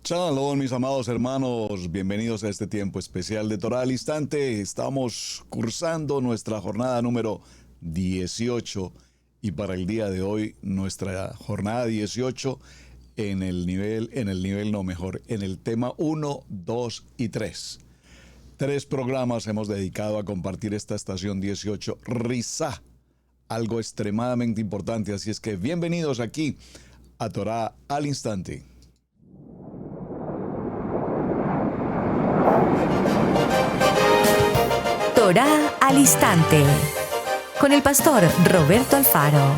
Shalom, mis amados hermanos, bienvenidos a este tiempo especial de Torah al Instante. Estamos cursando nuestra jornada número 18 y para el día de hoy nuestra jornada 18 en el tema 1, 2 y 3. 3 programas hemos dedicado a compartir esta estación 18, Rizá, algo extremadamente importante, así es que bienvenidos aquí a Torah al Instante. Torah al Instante, con el pastor Roberto Alfaro.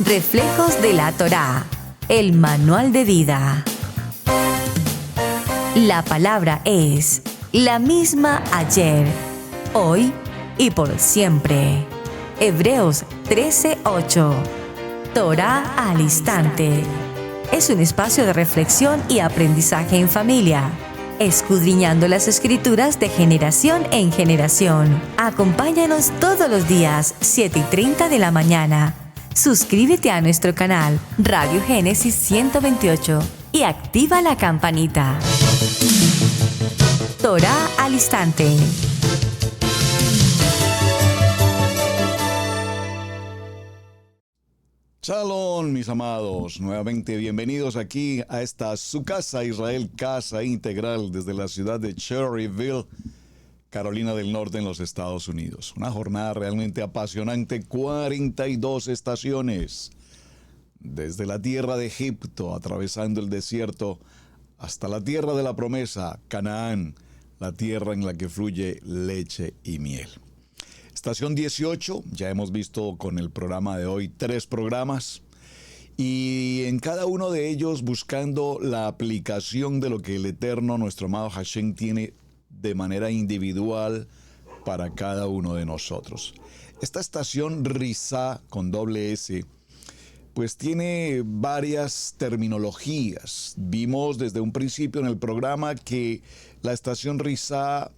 Reflejos de la Torah, el manual de vida. La palabra es la misma ayer, hoy y por siempre. Hebreos 13:8. Torah al Instante. Es un espacio de reflexión y aprendizaje en familia, escudriñando las Escrituras de generación en generación. Acompáñanos todos los días, 7:30 de la mañana. Suscríbete a nuestro canal Radio Génesis 128 y activa la campanita. Torah al Instante. Shalom, mis amados, nuevamente bienvenidos aquí a esta su casa Israel, casa integral desde la ciudad de Cherryville, Carolina del Norte en los Estados Unidos. Una jornada realmente apasionante, 42 estaciones, desde la tierra de Egipto, atravesando el desierto, hasta la tierra de la promesa, Canaán, la tierra en la que fluye leche y miel. Estación 18, ya hemos visto con el programa de hoy 3 programas y en cada uno de ellos buscando la aplicación de lo que el Eterno, nuestro amado Hashem, tiene de manera individual para cada uno de nosotros. Esta estación Rizá con doble S, pues tiene varias terminologías. Vimos desde un principio en el programa que la estación Rizá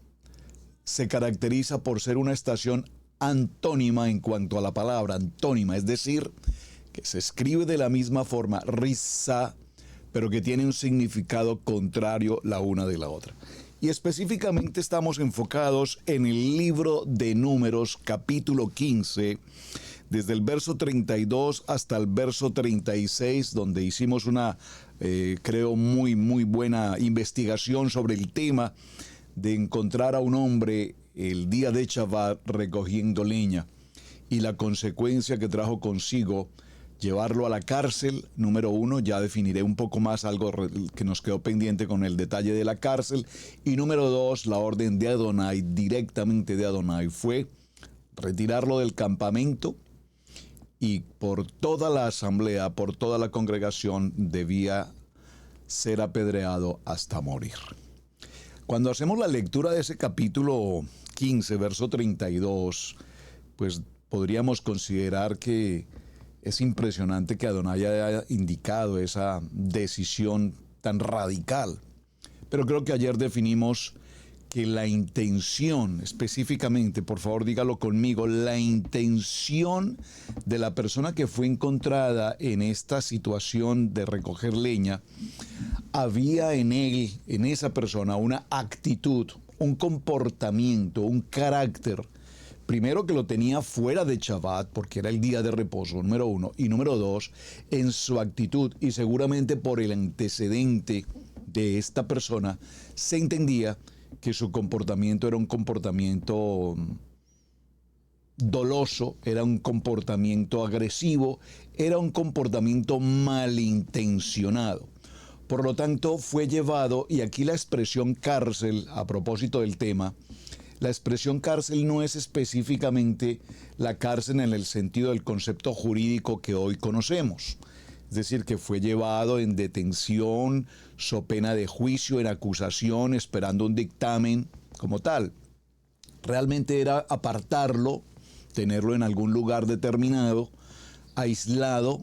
se caracteriza por ser una estación antónima en cuanto a la palabra antónima, es decir, que se escribe de la misma forma, Rizá, pero que tiene un significado contrario la una de la otra. Y específicamente estamos enfocados en el libro de Números, capítulo 15, desde el verso 32 hasta el verso 36, donde hicimos una, creo, muy buena investigación sobre el tema de encontrar a un hombre el día de Shabbat recogiendo leña y la consecuencia que trajo consigo llevarlo a la cárcel. Número 1, ya definiré un poco más algo que nos quedó pendiente con el detalle de la cárcel. Y número 2, la orden de Adonai, directamente de Adonai, fue retirarlo del campamento y por toda la asamblea, por toda la congregación, debía ser apedreado hasta morir. Cuando hacemos la lectura de ese capítulo 15, verso 32, pues podríamos considerar que es impresionante que Adonai haya indicado esa decisión tan radical. Pero creo que ayer definimos que la intención, específicamente, por favor dígalo conmigo, la intención de la persona que fue encontrada en esta situación de recoger leña, había en él, en esa persona, una actitud, un comportamiento, un carácter, primero que lo tenía fuera de Shabbat, porque era el día de reposo, número 1, y número 2, en su actitud, y seguramente por el antecedente de esta persona, se entendía que su comportamiento era un comportamiento doloso, era un comportamiento agresivo, era un comportamiento malintencionado. Por lo tanto, fue llevado, y aquí la expresión cárcel, a propósito del tema, la expresión cárcel no es específicamente la cárcel en el sentido del concepto jurídico que hoy conocemos. Es decir, que fue llevado en detención, so pena de juicio, en acusación, esperando un dictamen como tal. Realmente era apartarlo, tenerlo en algún lugar determinado, aislado,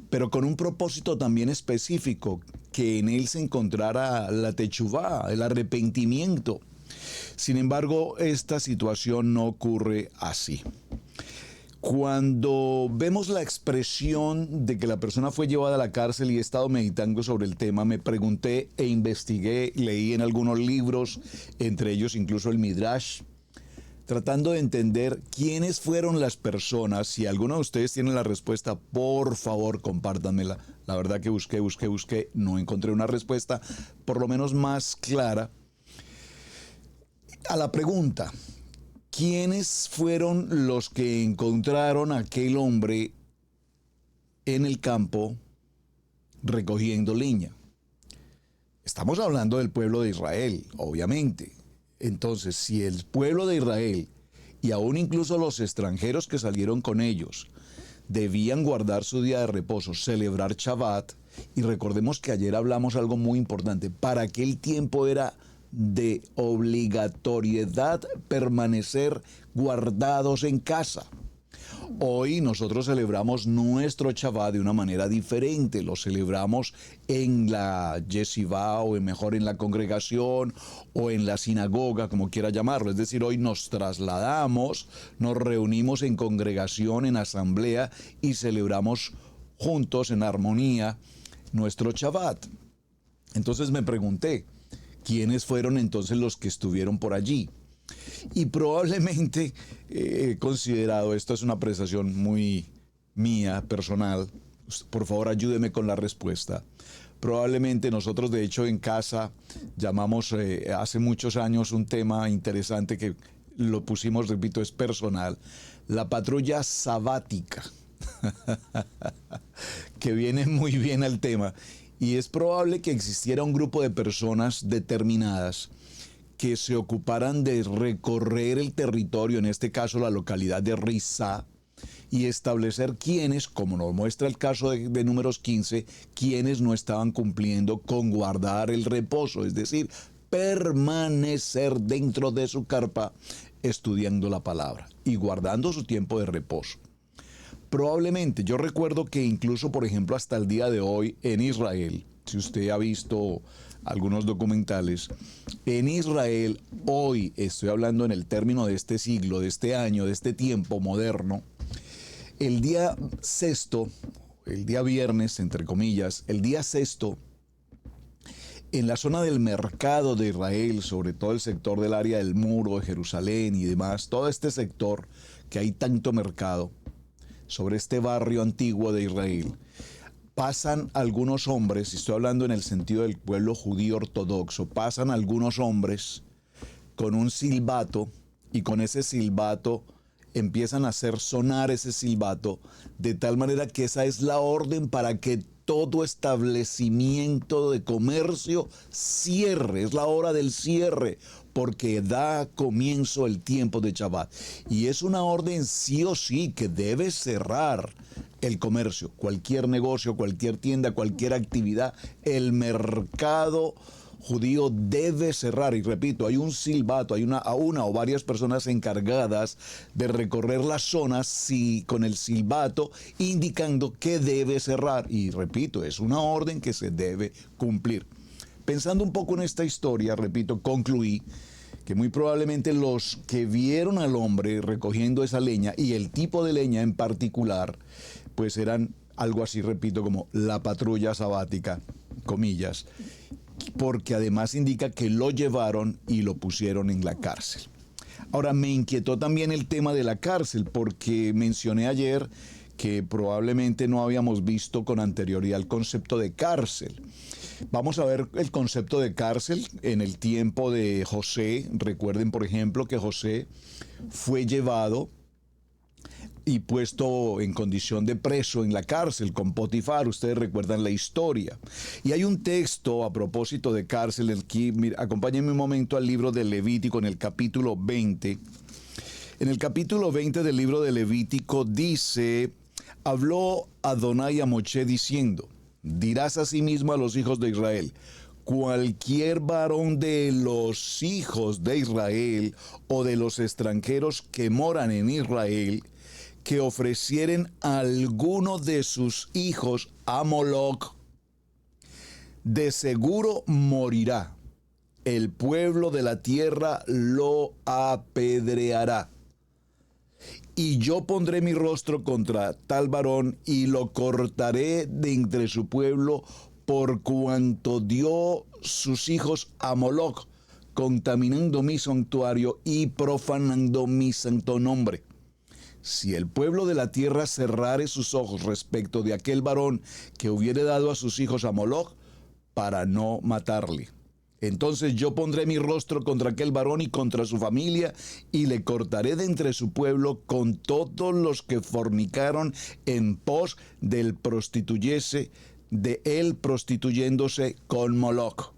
pero con un propósito también específico, que en él se encontrara la techuvá, el arrepentimiento. Sin embargo, esta situación no ocurre así. Cuando vemos la expresión de que la persona fue llevada a la cárcel y he estado meditando sobre el tema, me pregunté e investigué, leí en algunos libros, entre ellos incluso el Midrash, tratando de entender quiénes fueron las personas. Si alguno de ustedes tiene la respuesta, por favor, compártanmela. La verdad que busqué, no encontré una respuesta, por lo menos más clara, a la pregunta: ¿quiénes fueron los que encontraron a aquel hombre en el campo recogiendo leña? Estamos hablando del pueblo de Israel, obviamente. Entonces, si el pueblo de Israel y aún incluso los extranjeros que salieron con ellos debían guardar su día de reposo, celebrar Shabbat, y recordemos que ayer hablamos algo muy importante, para aquel tiempo era de obligatoriedad permanecer guardados en casa. Hoy nosotros celebramos nuestro Shabbat de una manera diferente. Lo celebramos en la yeshiva, o mejor en la congregación, o en la sinagoga, como quiera llamarlo. Es decir, hoy nos trasladamos, nos reunimos en congregación, en asamblea, y celebramos juntos en armonía nuestro Shabbat. Entonces me pregunté, ¿quiénes fueron entonces los que estuvieron por allí? Y probablemente he considerado, esto es una apreciación muy mía, personal, por favor ayúdeme con la respuesta. Probablemente nosotros, de hecho, en casa llamamos hace muchos años un tema interesante que lo pusimos, repito, es personal, la patrulla sabática, que viene muy bien al tema. Y es probable que existiera un grupo de personas determinadas que se ocuparan de recorrer el territorio, en este caso la localidad de Rizá, y establecer quiénes, como nos muestra el caso de Números 15, quiénes no estaban cumpliendo con guardar el reposo, es decir, permanecer dentro de su carpa estudiando la palabra y guardando su tiempo de reposo. Probablemente, yo recuerdo que incluso, por ejemplo, hasta el día de hoy en Israel, si usted ha visto algunos documentales, en Israel hoy, estoy hablando en el término de este siglo, de este año, de este tiempo moderno, el día sexto, el día viernes, entre comillas, el día sexto, en la zona del mercado de Israel, sobre todo el sector del área del muro de Jerusalén y demás, todo este sector que hay tanto mercado, sobre este barrio antiguo de Israel, pasan algunos hombres, y estoy hablando en el sentido del pueblo judío ortodoxo, pasan algunos hombres con un silbato, y con ese silbato empiezan a hacer sonar ese silbato, de tal manera que esa es la orden para que todo establecimiento de comercio cierre, es la hora del cierre, porque da comienzo el tiempo de Shabbat. Y es una orden sí o sí que debe cerrar el comercio, cualquier negocio, cualquier tienda, cualquier actividad, el mercado judío debe cerrar. Y repito, hay un silbato, hay una o varias personas encargadas de recorrer las zonas con el silbato indicando que debe cerrar. Y repito, es una orden que se debe cumplir. Pensando un poco en esta historia, repito, concluí que muy probablemente los que vieron al hombre recogiendo esa leña, y el tipo de leña en particular, pues eran algo así, repito, como la patrulla sabática, comillas, porque además indica que lo llevaron y lo pusieron en la cárcel. Ahora, me inquietó también el tema de la cárcel, porque mencioné ayer que probablemente no habíamos visto con anterioridad el concepto de cárcel. Vamos a ver el concepto de cárcel en el tiempo de José. Recuerden, por ejemplo, que José fue llevado y puesto en condición de preso en la cárcel con Potifar. Ustedes recuerdan la historia. Y hay un texto a propósito de cárcel. Aquí, acompáñenme un momento al libro de Levítico en el capítulo 20. En el capítulo 20 del libro de Levítico dice: habló Adonai a Moshe diciendo: dirás asimismo a los hijos de Israel: cualquier varón de los hijos de Israel o de los extranjeros que moran en Israel, que ofrecieren a alguno de sus hijos a Moloc, de seguro morirá. El pueblo de la tierra lo apedreará. y yo pondré mi rostro contra tal varón y lo cortaré de entre su pueblo por cuanto dio sus hijos a Moloc, contaminando mi santuario y profanando mi santo nombre. Si el pueblo de la tierra cerrare sus ojos respecto de aquel varón que hubiere dado a sus hijos a Moloc, para no matarle, entonces yo pondré mi rostro contra aquel varón y contra su familia, y le cortaré de entre su pueblo con todos los que fornicaron en pos del prostituyese, de él prostituyéndose con Moloc.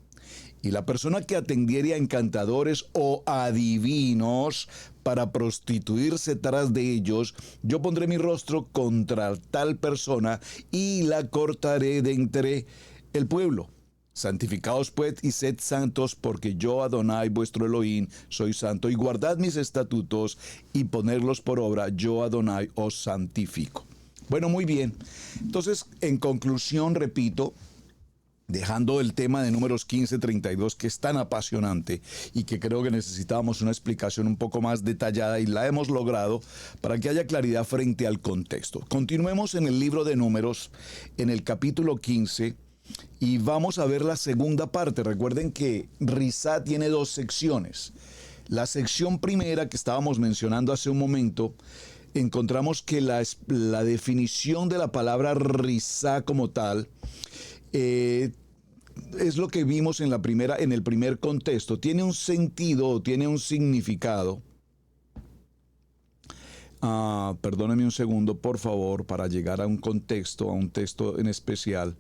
Y la persona que atendiere a encantadores o adivinos para prostituirse tras de ellos, yo pondré mi rostro contra tal persona y la cortaré de entre el pueblo. Santificaos pues y sed santos, porque yo, Adonai, vuestro Elohim, soy santo, y guardad mis estatutos y ponerlos por obra, yo, Adonai, os santifico. Bueno, muy bien. Entonces, en conclusión, repito, dejando el tema de Números 15:32, que es tan apasionante y que creo que necesitábamos una explicación un poco más detallada, y la hemos logrado para que haya claridad frente al contexto. Continuemos en el libro de Números, en el capítulo 15, y vamos a ver la segunda parte. Recuerden que Risá tiene dos secciones. La sección primera, que estábamos mencionando hace un momento, encontramos que la definición de la palabra Risá como tal es lo que vimos en el primer contexto. Tiene un sentido, tiene un significado. Perdónenme un segundo, por favor, para llegar a un contexto, a un texto en especial.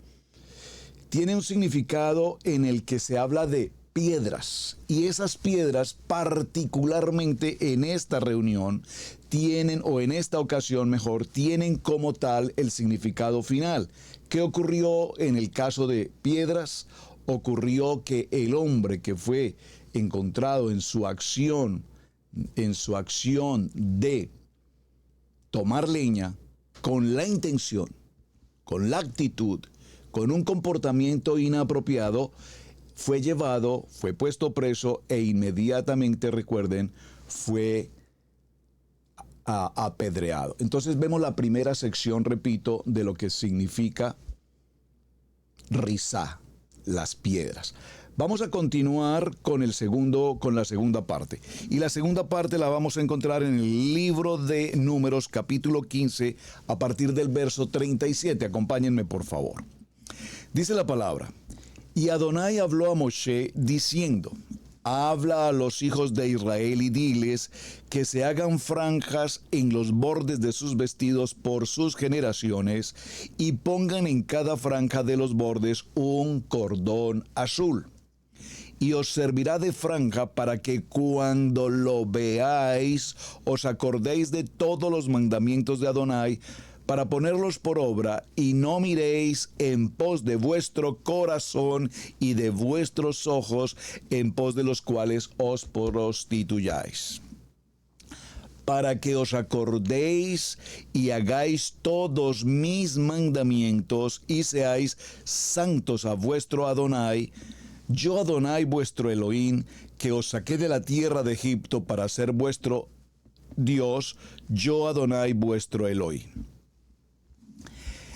Tiene un significado en el que se habla de piedras, y esas piedras, particularmente en esta reunión, tienen, o en esta ocasión mejor, tienen como tal el significado final. ¿Qué ocurrió en el caso de piedras? Ocurrió que el hombre que fue encontrado en su acción de tomar leña, con la intención, con la actitud, con un comportamiento inapropiado, fue llevado, fue puesto preso e inmediatamente, recuerden, fue apedreado. Entonces vemos la primera sección, repito, de lo que significa Risá, las piedras. Vamos a continuar con la segunda parte. Y la segunda parte la vamos a encontrar en el libro de Números, capítulo 15, a partir del verso 37. Acompáñenme, por favor. Dice la palabra: y Adonai habló a Moshe diciendo: habla a los hijos de Israel y diles que se hagan franjas en los bordes de sus vestidos por sus generaciones, y pongan en cada franja de los bordes un cordón azul. Y os servirá de franja para que cuando lo veáis os acordéis de todos los mandamientos de Adonai, para ponerlos por obra, y no miréis en pos de vuestro corazón y de vuestros ojos, en pos de los cuales os prostituyáis. Para que os acordéis y hagáis todos mis mandamientos, y seáis santos a vuestro Adonai, yo Adonai vuestro Elohim, que os saqué de la tierra de Egipto para ser vuestro Dios, yo Adonai vuestro Elohim.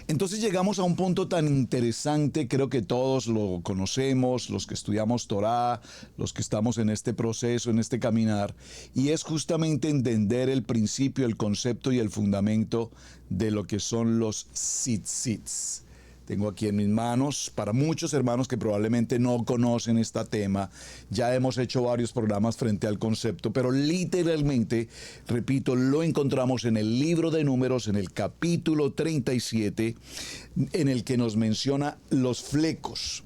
Entonces llegamos a un punto tan interesante, creo que todos lo conocemos, los que estudiamos Torá, los que estamos en este proceso, en este caminar, y es justamente entender el principio, el concepto y el fundamento de lo que son los tzitzits. Tengo aquí en mis manos, para muchos hermanos que probablemente no conocen este tema, ya hemos hecho varios programas frente al concepto, pero literalmente, repito, lo encontramos en el libro de Números, en el capítulo 37, en el que nos menciona los flecos,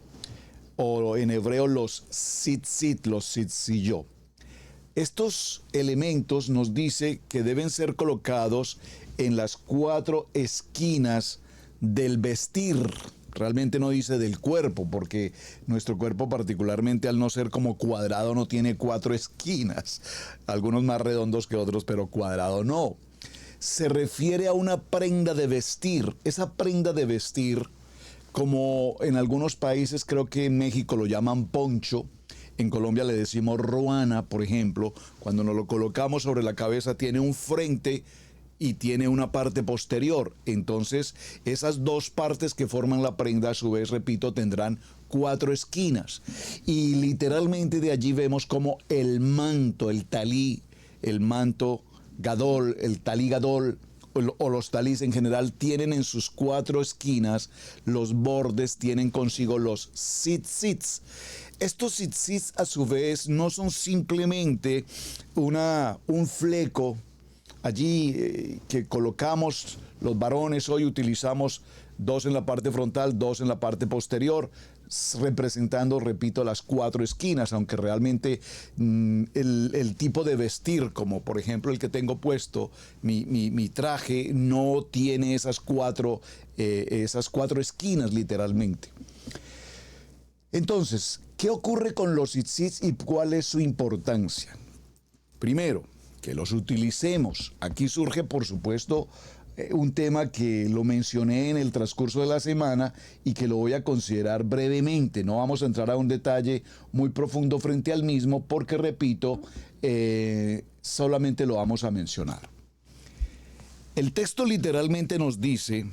o en hebreo los tzitzit, los tzitzillot. Estos elementos nos dice que deben ser colocados en las 4 esquinas del vestir. Realmente no dice del cuerpo, porque nuestro cuerpo, particularmente al no ser como cuadrado, no tiene 4 esquinas, algunos más redondos que otros, pero cuadrado no. Se refiere a una prenda de vestir. Esa prenda de vestir, como en algunos países, creo que en México lo llaman poncho, en Colombia le decimos ruana, por ejemplo, cuando nos lo colocamos sobre la cabeza, tiene un frente y tiene una parte posterior. Entonces, esas dos partes que forman la prenda, a su vez, repito, tendrán 4 esquinas. Y literalmente de allí vemos como el manto, el talí, el manto gadol, el talí gadol, o los talís en general, tienen en sus 4 esquinas, los bordes tienen consigo los tzitzits. Estos tzitzits, a su vez, no son simplemente un fleco allí que colocamos los varones. Hoy utilizamos 2 en la parte frontal, 2 en la parte posterior, representando, repito, las 4 esquinas, aunque realmente el tipo de vestir, como por ejemplo el que tengo puesto, mi traje, no tiene esas 4 esquinas literalmente. Entonces, ¿qué ocurre con los tzitzits y cuál es su importancia? Primero, que los utilicemos. Aquí surge, por supuesto, un tema que lo mencioné en el transcurso de la semana y que lo voy a considerar brevemente. No vamos a entrar a un detalle muy profundo frente al mismo porque, repito, solamente lo vamos a mencionar. El texto literalmente nos dice: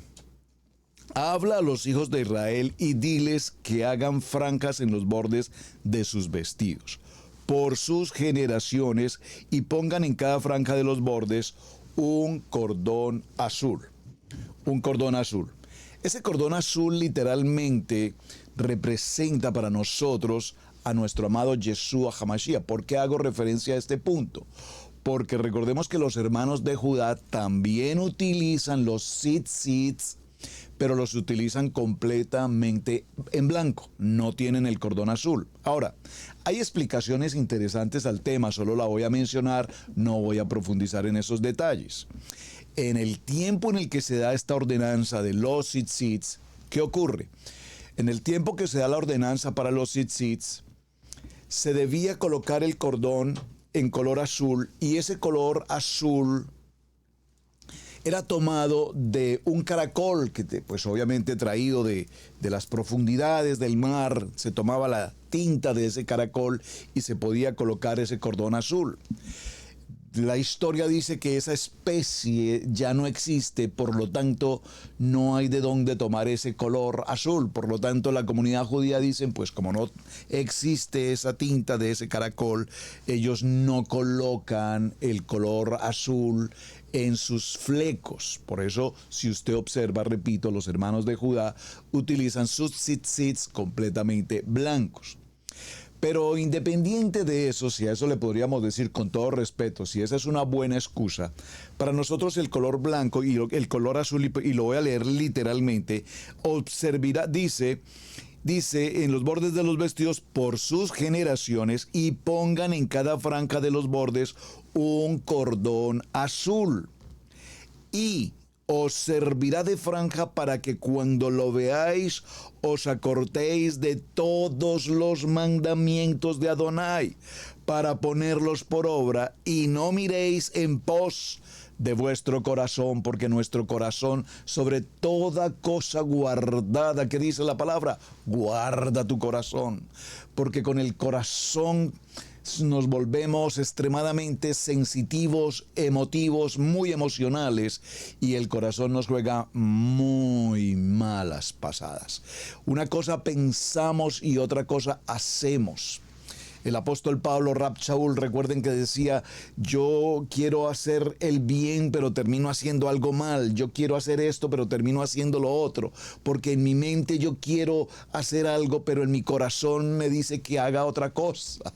habla a los hijos de Israel y diles que hagan franjas en los bordes de sus vestidos, por sus generaciones, y pongan en cada franja de los bordes un cordón azul. Un cordón azul. Ese cordón azul literalmente representa para nosotros a nuestro amado Yeshua HaMashiach. ¿Por qué hago referencia a este punto? Porque recordemos que los hermanos de Judá también utilizan los tzitzits, pero los utilizan completamente en blanco, no tienen el cordón azul. Ahora, hay explicaciones interesantes al tema, solo la voy a mencionar, no voy a profundizar en esos detalles. En el tiempo en el que se da esta ordenanza de los tzitzits, ¿qué ocurre? En el tiempo que se da la ordenanza para los tzitzits, se debía colocar el cordón en color azul, y ese color azul era tomado de un caracol, que pues obviamente traído de las profundidades del mar. Se tomaba la tinta de ese caracol y se podía colocar ese cordón azul. La historia dice que esa especie ya no existe, por lo tanto no hay de dónde tomar ese color azul. Por lo tanto, la comunidad judía dicen, pues como no existe esa tinta de ese caracol, ellos no colocan el color azul en sus flecos. Por eso, si usted observa, repito, los hermanos de Judá utilizan sus tzitzits completamente blancos. Pero independiente de eso, si a eso le podríamos decir con todo respeto, si esa es una buena excusa, para nosotros el color blanco y el color azul, y lo voy a leer literalmente, observará, dice en los bordes de los vestidos por sus generaciones, y pongan en cada franja de los bordes un cordón azul. Y os servirá de franja para que cuando lo veáis os acordéis de todos los mandamientos de Adonai, para ponerlos por obra, y no miréis en pos de vuestro corazón, porque nuestro corazón sobre toda cosa guardada, que dice la palabra, guarda tu corazón, porque con el corazón nos volvemos extremadamente sensitivos, emotivos, muy emocionales, y el corazón nos juega muy malas pasadas. Una cosa pensamos y otra cosa hacemos. El apóstol Pablo, Rab Shaul, recuerden que decía: yo quiero hacer el bien, pero termino haciendo algo mal. Yo quiero hacer esto, pero termino haciendo lo otro. Porque en mi mente yo quiero hacer algo, pero en mi corazón me dice que haga otra cosa.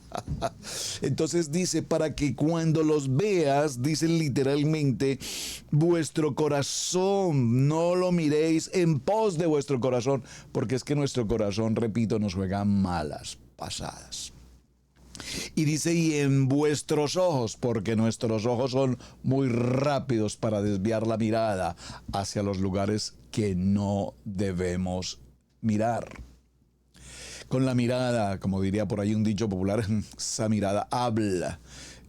Entonces dice, para que cuando los veas, dice literalmente, vuestro corazón, no lo miréis en pos de vuestro corazón, porque es que nuestro corazón, repito, nos juega malas pasadas. Y dice, y en vuestros ojos, porque nuestros ojos son muy rápidos para desviar la mirada hacia los lugares que no debemos mirar. Con la mirada, como diría por ahí un dicho popular, esa mirada habla,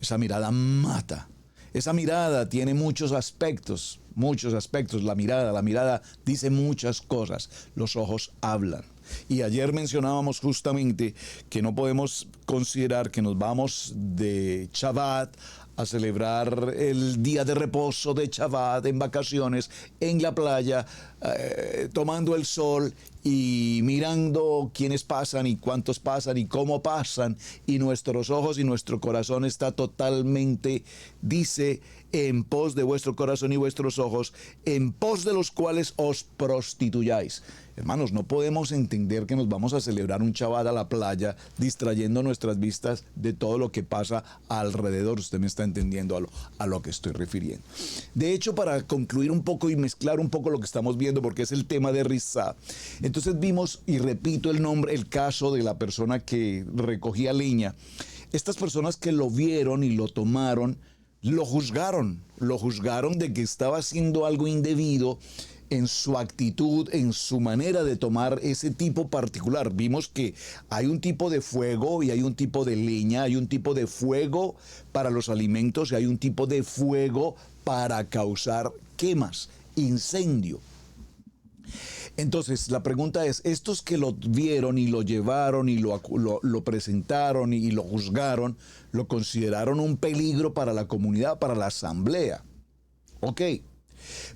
esa mirada mata. Esa mirada tiene muchos aspectos. La mirada dice muchas cosas. Los ojos hablan. Y ayer mencionábamos justamente que no podemos considerar que nos vamos de Shabbat a celebrar el día de reposo de Shabbat en vacaciones en la playa, tomando el sol y mirando quiénes pasan y cuántos pasan y cómo pasan, y nuestros ojos y nuestro corazón está totalmente, dice, en pos de vuestro corazón y vuestros ojos, en pos de los cuales os prostituyáis. Hermanos, no podemos entender que nos vamos a celebrar un Shabbat a la playa distrayendo nuestras vistas de todo lo que pasa alrededor. Usted me está entendiendo a lo que estoy refiriendo. De hecho, para concluir un poco y mezclar un poco lo que estamos viendo, porque es el tema de Rizá, entonces vimos, y repito el caso de la persona que recogía leña. Estas personas que lo vieron y lo tomaron, lo juzgaron de que estaba haciendo algo indebido en su actitud, en su manera de tomar ese tipo particular. Vimos que hay un tipo de fuego y hay un tipo de leña, hay un tipo de fuego para los alimentos y hay un tipo de fuego para causar quemas, incendio. Entonces, la pregunta es, estos que lo vieron y lo llevaron y lo presentaron y lo juzgaron, lo consideraron un peligro para la comunidad, para la asamblea. Ok.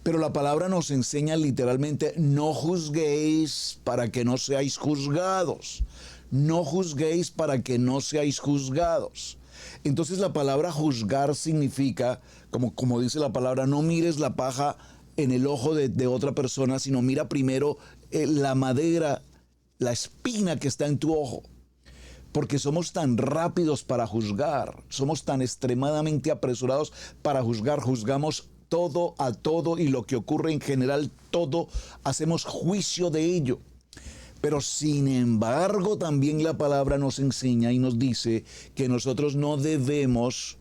Pero la palabra nos enseña literalmente, no juzguéis para que no seáis juzgados. No juzguéis para que no seáis juzgados. Entonces la palabra juzgar significa, como dice la palabra, no mires la paja en el ojo de otra persona, sino mira primero la madera, la espina que está en tu ojo. Porque somos tan rápidos para juzgar, somos tan extremadamente apresurados para juzgar, juzgamos todo a todo y lo que ocurre en general, todo, hacemos juicio de ello. Pero sin embargo, también la palabra nos enseña y nos dice que nosotros no debemos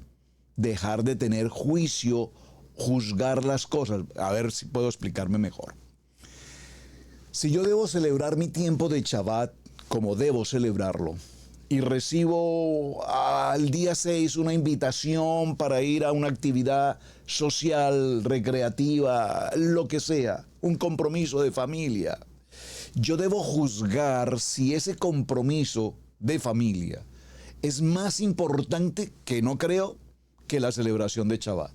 dejar de tener juicio, juzgar las cosas. A ver si puedo explicarme mejor. Si yo debo celebrar mi tiempo de Shabbat como debo celebrarlo, y recibo al día 6 una invitación para ir a una actividad social, recreativa, lo que sea, un compromiso de familia, yo debo juzgar si ese compromiso de familia es más importante, que no creo, que la celebración de Shabbat.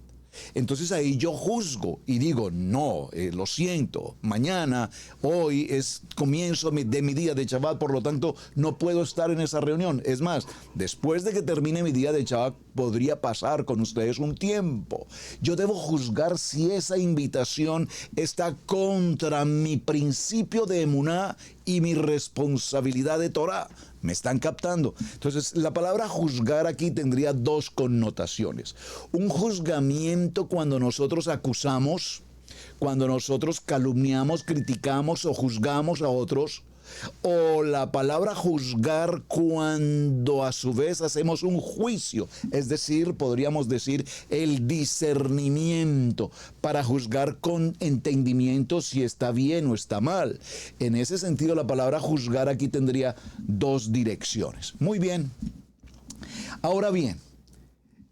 Entonces ahí yo juzgo y digo, no, lo siento, mañana, hoy es comienzo de mi día de Shabbat, por lo tanto no puedo estar en esa reunión. Es más, después de que termine mi día de Shabbat, podría pasar con ustedes un tiempo. Yo debo juzgar si esa invitación está contra mi principio de emuná y mi responsabilidad de Torah. ¿Me están captando? Entonces, la palabra juzgar aquí tendría dos connotaciones. Un juzgamiento cuando nosotros acusamos, cuando nosotros calumniamos, criticamos o juzgamos a otros. O la palabra juzgar cuando a su vez hacemos un juicio, es decir, podríamos decir el discernimiento para juzgar con entendimiento si está bien o está mal. En ese sentido, la palabra juzgar aquí tendría dos direcciones. Muy bien. Ahora bien,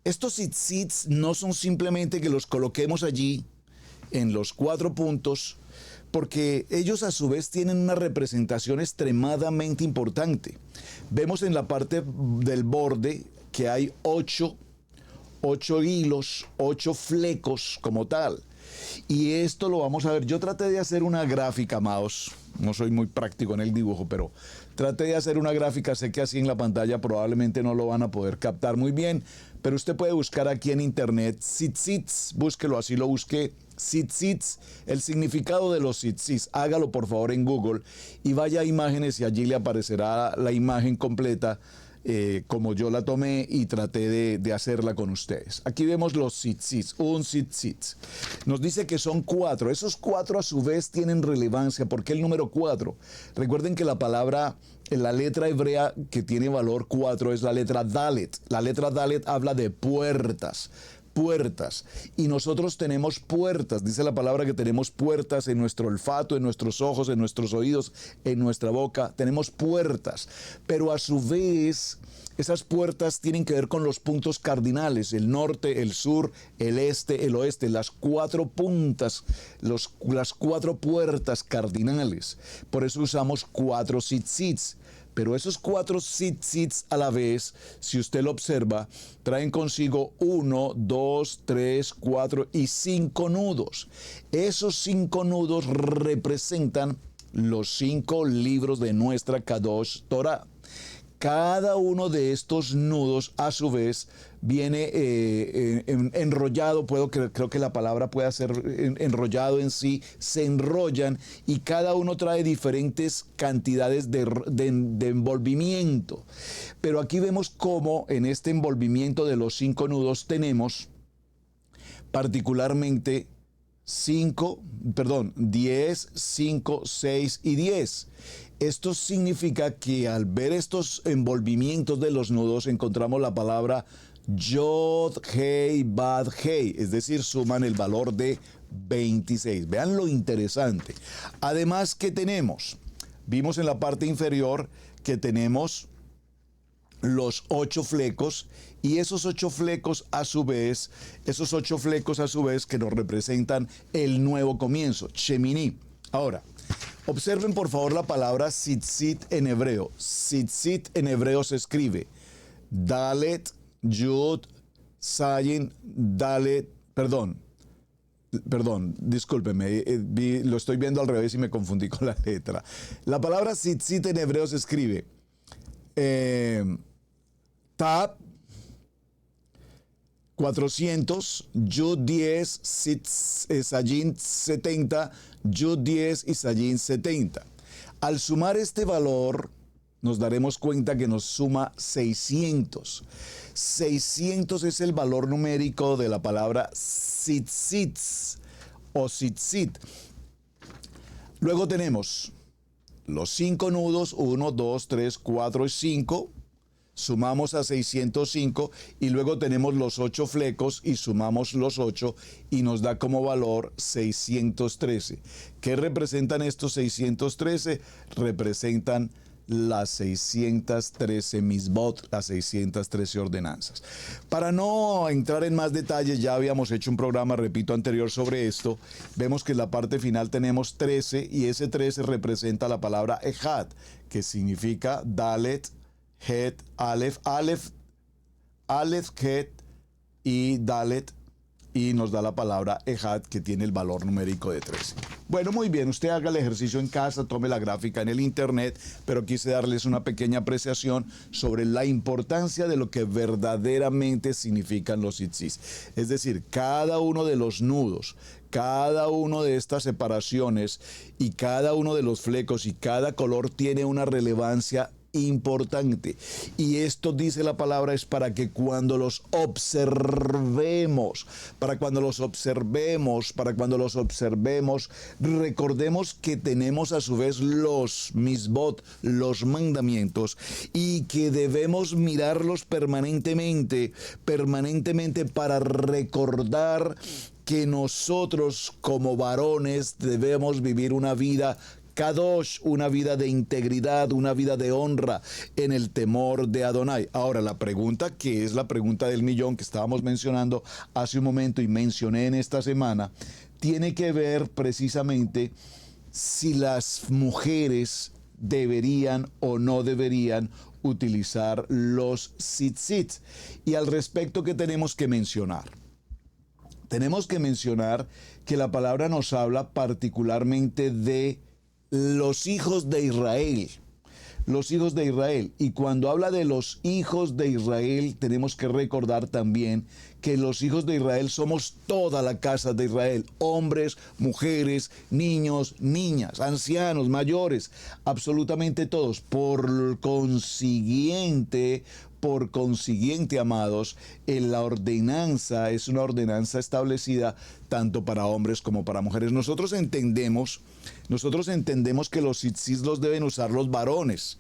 estos tzitzits no son simplemente que los coloquemos allí en los 4 puntos, porque ellos a su vez tienen una representación extremadamente importante. Vemos en la parte del borde que hay 8 hilos, 8 flecos como tal. Y esto lo vamos a ver. Yo traté de hacer una gráfica, amados. No soy muy práctico en el dibujo, pero traté de hacer una gráfica. Sé que así en la pantalla probablemente no lo van a poder captar muy bien, pero usted puede buscar aquí en internet tzitzits, búsquelo, así lo busqué. Tzitzits, el significado de los tzitzits, hágalo por favor en Google y vaya a imágenes y allí le aparecerá la imagen completa como yo la tomé y traté de hacerla con ustedes. Aquí vemos los tzitzits, un tzitzit. Nos dice que son 4, esos 4 a su vez tienen relevancia. ¿Por qué el número 4? Recuerden que la palabra, la letra hebrea que tiene valor 4 es la letra Dalet. La letra Dalet habla de puertas. Y nosotros tenemos puertas, dice la palabra que tenemos puertas en nuestro olfato, en nuestros ojos, en nuestros oídos, en nuestra boca, tenemos puertas, pero a su vez esas puertas tienen que ver con los puntos cardinales, el norte, el sur, el este, el oeste, las 4 puntas, las 4 puertas cardinales. Por eso usamos 4 tzitzits. Pero esos 4 tzitzits a la vez, si usted lo observa, traen consigo 1, 2, 3, 4 y 5 nudos. Esos 5 nudos representan los 5 libros de nuestra Kadosh Torah. Cada uno de estos nudos, a su vez, viene enrollado, creo que la palabra puede ser enrollado en sí, se enrollan y cada uno trae diferentes cantidades de envolvimiento. Pero aquí vemos cómo en este envolvimiento de los 5 nudos tenemos particularmente 10, 5, 6 y 10. Esto significa que al ver estos envolvimientos de los nudos encontramos la palabra Yod, Hei, Bad, Hei, es decir, suman el valor de 26. Vean lo interesante. Además, ¿qué tenemos? Vimos en la parte inferior que tenemos los 8 flecos y esos 8 flecos a su vez que nos representan el nuevo comienzo, Shemini. Ahora, observen por favor la palabra tzitzit en hebreo. Tzitzit en hebreo se escribe Dalet, Yud, Zayin, Dalet, perdón, discúlpeme, lo estoy viendo al revés y me confundí con la letra. La palabra tzitzit en hebreo se escribe Tab 400, Yud 10, Zayin 70, Yud 10 y Zayin 70. Al sumar este valor, nos daremos cuenta que nos suma 600. 600 es el valor numérico de la palabra tzitzit o tzitzit. Luego tenemos los 5 nudos, 1, 2, 3, 4 y 5. Sumamos a 605 y luego tenemos los 8 flecos y sumamos los 8 y nos da como valor 613. ¿Qué representan estos 613? Representan las 613 misbot, las 613 ordenanzas. Para no entrar en más detalles, ya habíamos hecho un programa, repito, anterior sobre esto. Vemos que en la parte final tenemos 13 y ese 13 representa la palabra Ejad, que significa Dalet, Het, Aleph, Het y Dalet, y nos da la palabra Ejad, que tiene el valor numérico de 13. Bueno, muy bien, usted haga el ejercicio en casa, tome la gráfica en el internet, pero quise darles una pequeña apreciación sobre la importancia de lo que verdaderamente significan los tzitzit. Es decir, cada uno de los nudos, cada una de estas separaciones y cada uno de los flecos y cada color tiene una relevancia importante. Y esto, dice la palabra, es para que cuando los observemos, recordemos que tenemos a su vez los misbot, los mandamientos, y que debemos mirarlos permanentemente para recordar que nosotros como varones debemos vivir una vida Kadosh, una vida de integridad, una vida de honra en el temor de Adonai. Ahora, la pregunta que es la pregunta del millón que estábamos mencionando hace un momento y mencioné en esta semana, tiene que ver precisamente si las mujeres deberían o no deberían utilizar los tzitzit. Y al respecto, ¿qué tenemos que mencionar? Tenemos que mencionar que la palabra nos habla particularmente de los hijos de Israel. Los hijos de Israel. Y cuando habla de los hijos de Israel, tenemos que recordar también que los hijos de Israel somos toda la casa de Israel. Hombres, mujeres, niños, niñas, ancianos, mayores, absolutamente todos. Por consiguiente, amados, la ordenanza es una ordenanza establecida tanto para hombres como para mujeres. Nosotros entendemos que los tzitzit los deben usar los varones.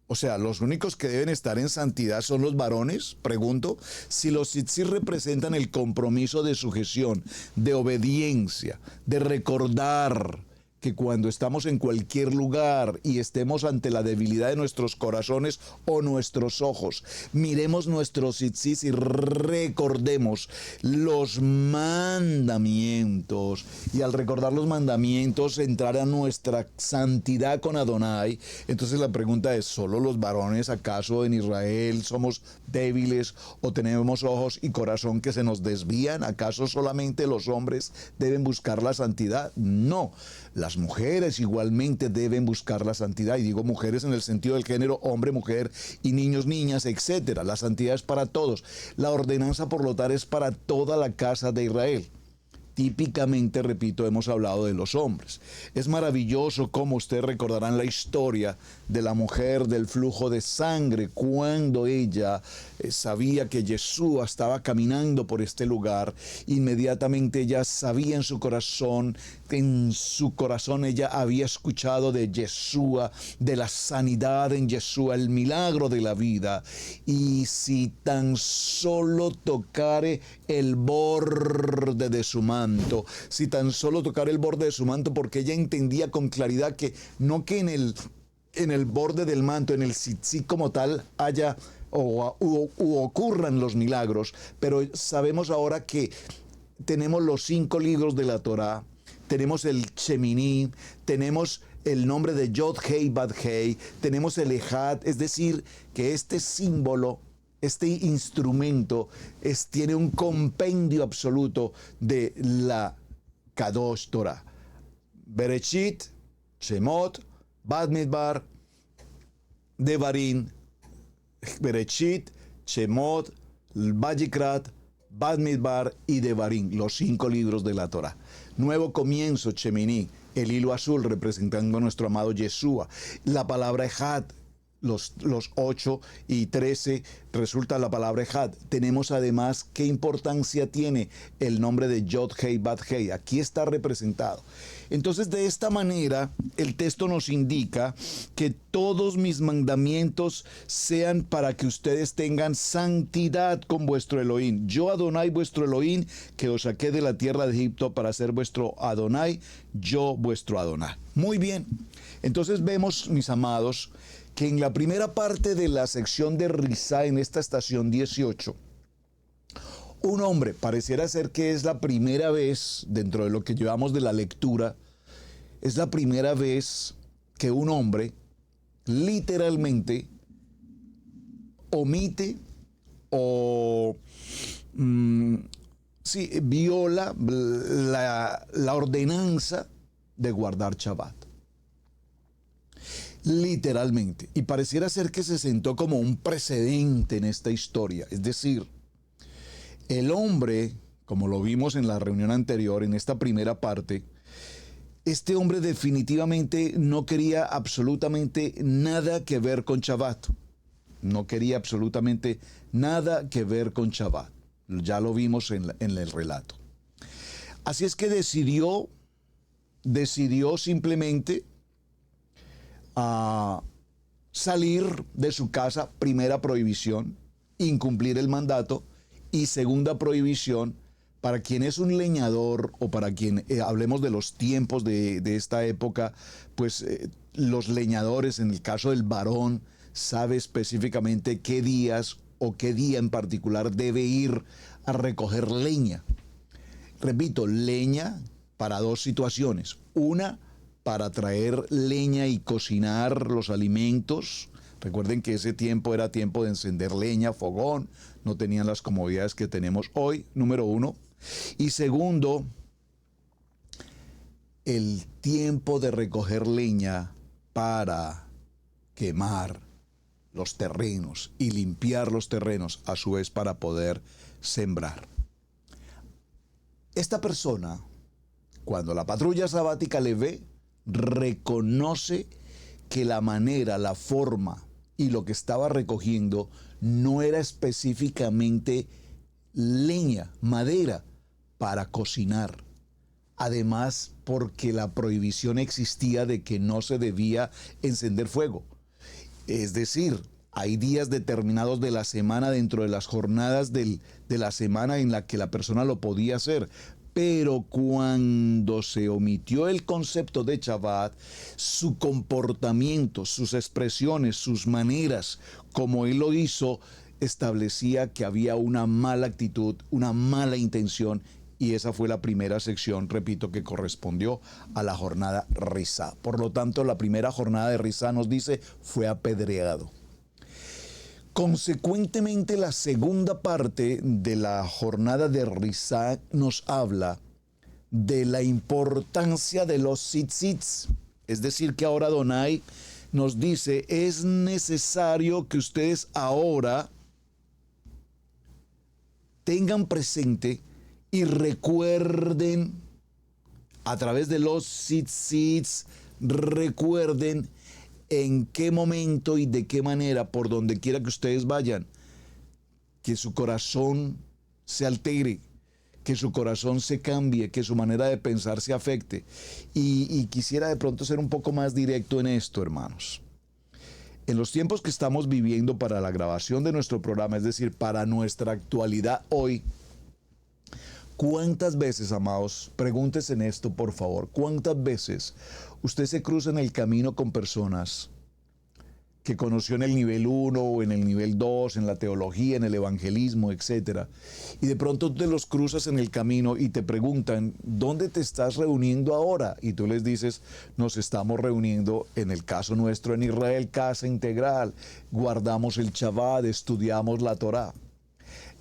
O sea, los únicos que deben estar en santidad son los varones. Pregunto, si los tzitzit representan el compromiso de sujeción, de obediencia, de recordar que cuando estamos en cualquier lugar y estemos ante la debilidad de nuestros corazones o nuestros ojos, miremos nuestros tzitzis y recordemos los mandamientos. Y al recordar los mandamientos, entrar a nuestra santidad con Adonai. Entonces la pregunta es, ¿solo los varones acaso en Israel somos débiles o tenemos ojos y corazón que se nos desvían? ¿Acaso solamente los hombres deben buscar la santidad? No. Las mujeres igualmente deben buscar la santidad, y digo mujeres en el sentido del género hombre, mujer y niños, niñas, etcétera. La santidad es para todos. La ordenanza, por lo tanto, es para toda la casa de Israel. Típicamente, repito, hemos hablado de los hombres. Es maravilloso cómo ustedes recordarán la historia de la mujer del flujo de sangre, cuando ella sabía que Yeshua estaba caminando por este lugar. Inmediatamente ella sabía en su corazón ella había escuchado de Yeshua, de la sanidad en Yeshua, el milagro de la vida. Y si tan solo tocare el borde de su manto, si tan solo tocara el borde de su manto, porque ella entendía con claridad que no que en el borde del manto, en el tzitzit como tal, haya u ocurran los milagros, pero sabemos ahora que tenemos los 5 libros de la Torá, tenemos el Sheminí, tenemos el nombre de Yod Hei Bad Hei, tenemos el Ejad, es decir, que este símbolo, este instrumento tiene un compendio absoluto de la Kadosh Torah. Bereshit, Shemot, Bamidbar, Devarim, Bereshit, Shemot, Vayikrat, Bamidbar y Devarim, los 5 libros de la Torah. Nuevo comienzo, Sheminí, el hilo azul representando a nuestro amado Yeshua. La palabra Ejad, los 8 y 13 resulta la palabra Ejad. Tenemos además qué importancia tiene el nombre de Yod Hei Bad Hei. Aquí está representado. Entonces, de esta manera, el texto nos indica que todos mis mandamientos sean para que ustedes tengan santidad con vuestro Elohim. Yo, Adonai, vuestro Elohim, que os saqué de la tierra de Egipto para ser vuestro Adonai, yo, vuestro Adonai. Muy bien. Entonces vemos, mis amados, que en la primera parte de la sección de Rizá, en esta estación 18, un hombre, pareciera ser que es la primera vez, dentro de lo que llevamos de la lectura, es la primera vez que un hombre literalmente omite o viola la ordenanza de guardar Shabbat. Literalmente. Y pareciera ser que se sentó como un precedente en esta historia. Es decir, el hombre, como lo vimos en la reunión anterior, en esta primera parte, este hombre definitivamente no quería absolutamente nada que ver con Shabbat. No quería absolutamente nada que ver con Shabbat. Ya lo vimos en el relato. Así es que decidió simplemente a salir de su casa. Primera prohibición, incumplir el mandato, y segunda prohibición, para quien es un leñador o para quien hablemos de los tiempos de esta época, pues los leñadores, en el caso del varón, sabe específicamente qué días o qué día en particular debe ir a recoger leña. Repito, leña para 2 situaciones. Una, para traer leña y cocinar los alimentos. Recuerden que ese tiempo era tiempo de encender leña, fogón, no tenían las comodidades que tenemos hoy, número 1. Y segundo, el tiempo de recoger leña para quemar los terrenos y limpiar los terrenos, a su vez para poder sembrar. Esta persona, cuando la patrulla sabática le ve, reconoce que la manera, la forma y lo que estaba recogiendo no era específicamente leña, madera para cocinar. Además, porque la prohibición existía de que no se debía encender fuego. Es decir, hay días determinados de la semana, dentro de las jornadas de la semana, en la que la persona lo podía hacer. Pero cuando se omitió el concepto de Shabbat, su comportamiento, sus expresiones, sus maneras, como él lo hizo, establecía que había una mala actitud, una mala intención, y esa fue la primera sección, repito, que correspondió a la jornada Rizá. Por lo tanto, la primera jornada de Rizá nos dice, fue apedreado. Consecuentemente, la segunda parte de la jornada de Rizá nos habla de la importancia de los tzitzits. Es decir, que ahora Adonai nos dice, es necesario que ustedes ahora tengan presente y recuerden a través de los tzitzits, recuerden en qué momento y de qué manera, por donde quiera que ustedes vayan, que su corazón se altere, que su corazón se cambie, que su manera de pensar se afecte. Y quisiera de pronto ser un poco más directo en esto, hermanos. En los tiempos que estamos viviendo para la grabación de nuestro programa, es decir, para nuestra actualidad hoy, ¿cuántas veces, amados, pregúntese en esto, por favor, cuántas veces usted se cruza en el camino con personas que conoció en el nivel 1 o en el nivel 2, en la teología, en el evangelismo, etcétera, y de pronto te los cruzas en el camino y te preguntan, ¿dónde te estás reuniendo ahora? Y tú les dices, nos estamos reuniendo, en el caso nuestro, en Israel, Casa Integral, guardamos el Shabbat, estudiamos la Torá.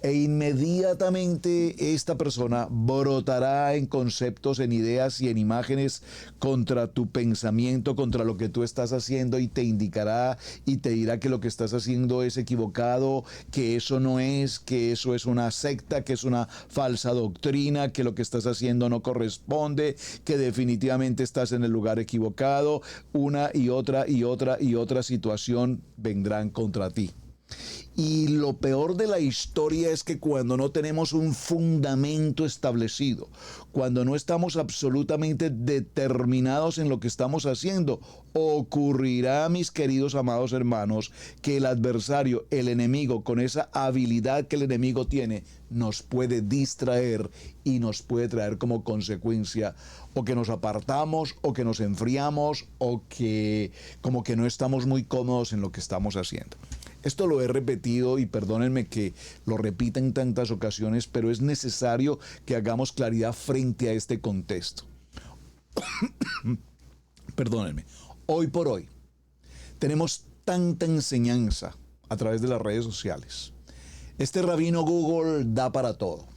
E inmediatamente esta persona brotará en conceptos, en ideas y en imágenes contra tu pensamiento, contra lo que tú estás haciendo, y te indicará y te dirá que lo que estás haciendo es equivocado, que eso no es, que eso es una secta, que es una falsa doctrina, que lo que estás haciendo no corresponde, que definitivamente estás en el lugar equivocado. Una y otra y otra y otra situación vendrán contra ti. Y lo peor de la historia es que cuando no tenemos un fundamento establecido, cuando no estamos absolutamente determinados en lo que estamos haciendo, ocurrirá, mis queridos amados hermanos, que el adversario, el enemigo, con esa habilidad que el enemigo tiene, nos puede distraer y nos puede traer como consecuencia o que nos apartamos, o que nos enfriamos, o que como que no estamos muy cómodos en lo que estamos haciendo. Esto lo he repetido y perdónenme que lo repita en tantas ocasiones, pero es necesario que hagamos claridad frente a este contexto. Perdónenme. Hoy por hoy tenemos tanta enseñanza a través de las redes sociales. Este rabino Google da para todo.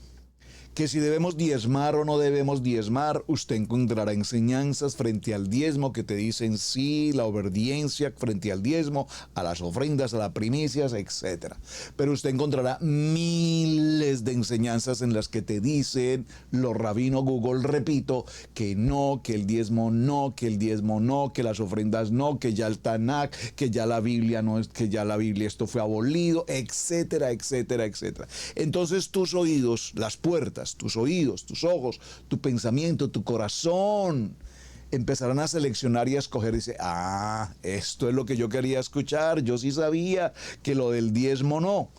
Que si debemos diezmar o no debemos diezmar, usted encontrará enseñanzas frente al diezmo que te dicen sí, la obediencia frente al diezmo, a las ofrendas, a las primicias, etc. Pero usted encontrará miles de enseñanzas en las que te dicen los rabinos Google, repito, que no, que el diezmo no, que el diezmo no, que las ofrendas no, que ya el Tanakh, que ya la Biblia no es, que ya la Biblia esto fue abolido, etcétera, etcétera, etcétera. Entonces tus oídos, las puertas, tus oídos, tus ojos, tu pensamiento, tu corazón empezarán a seleccionar y a escoger y dice, esto es lo que yo quería escuchar, yo sí sabía que lo del diezmo no.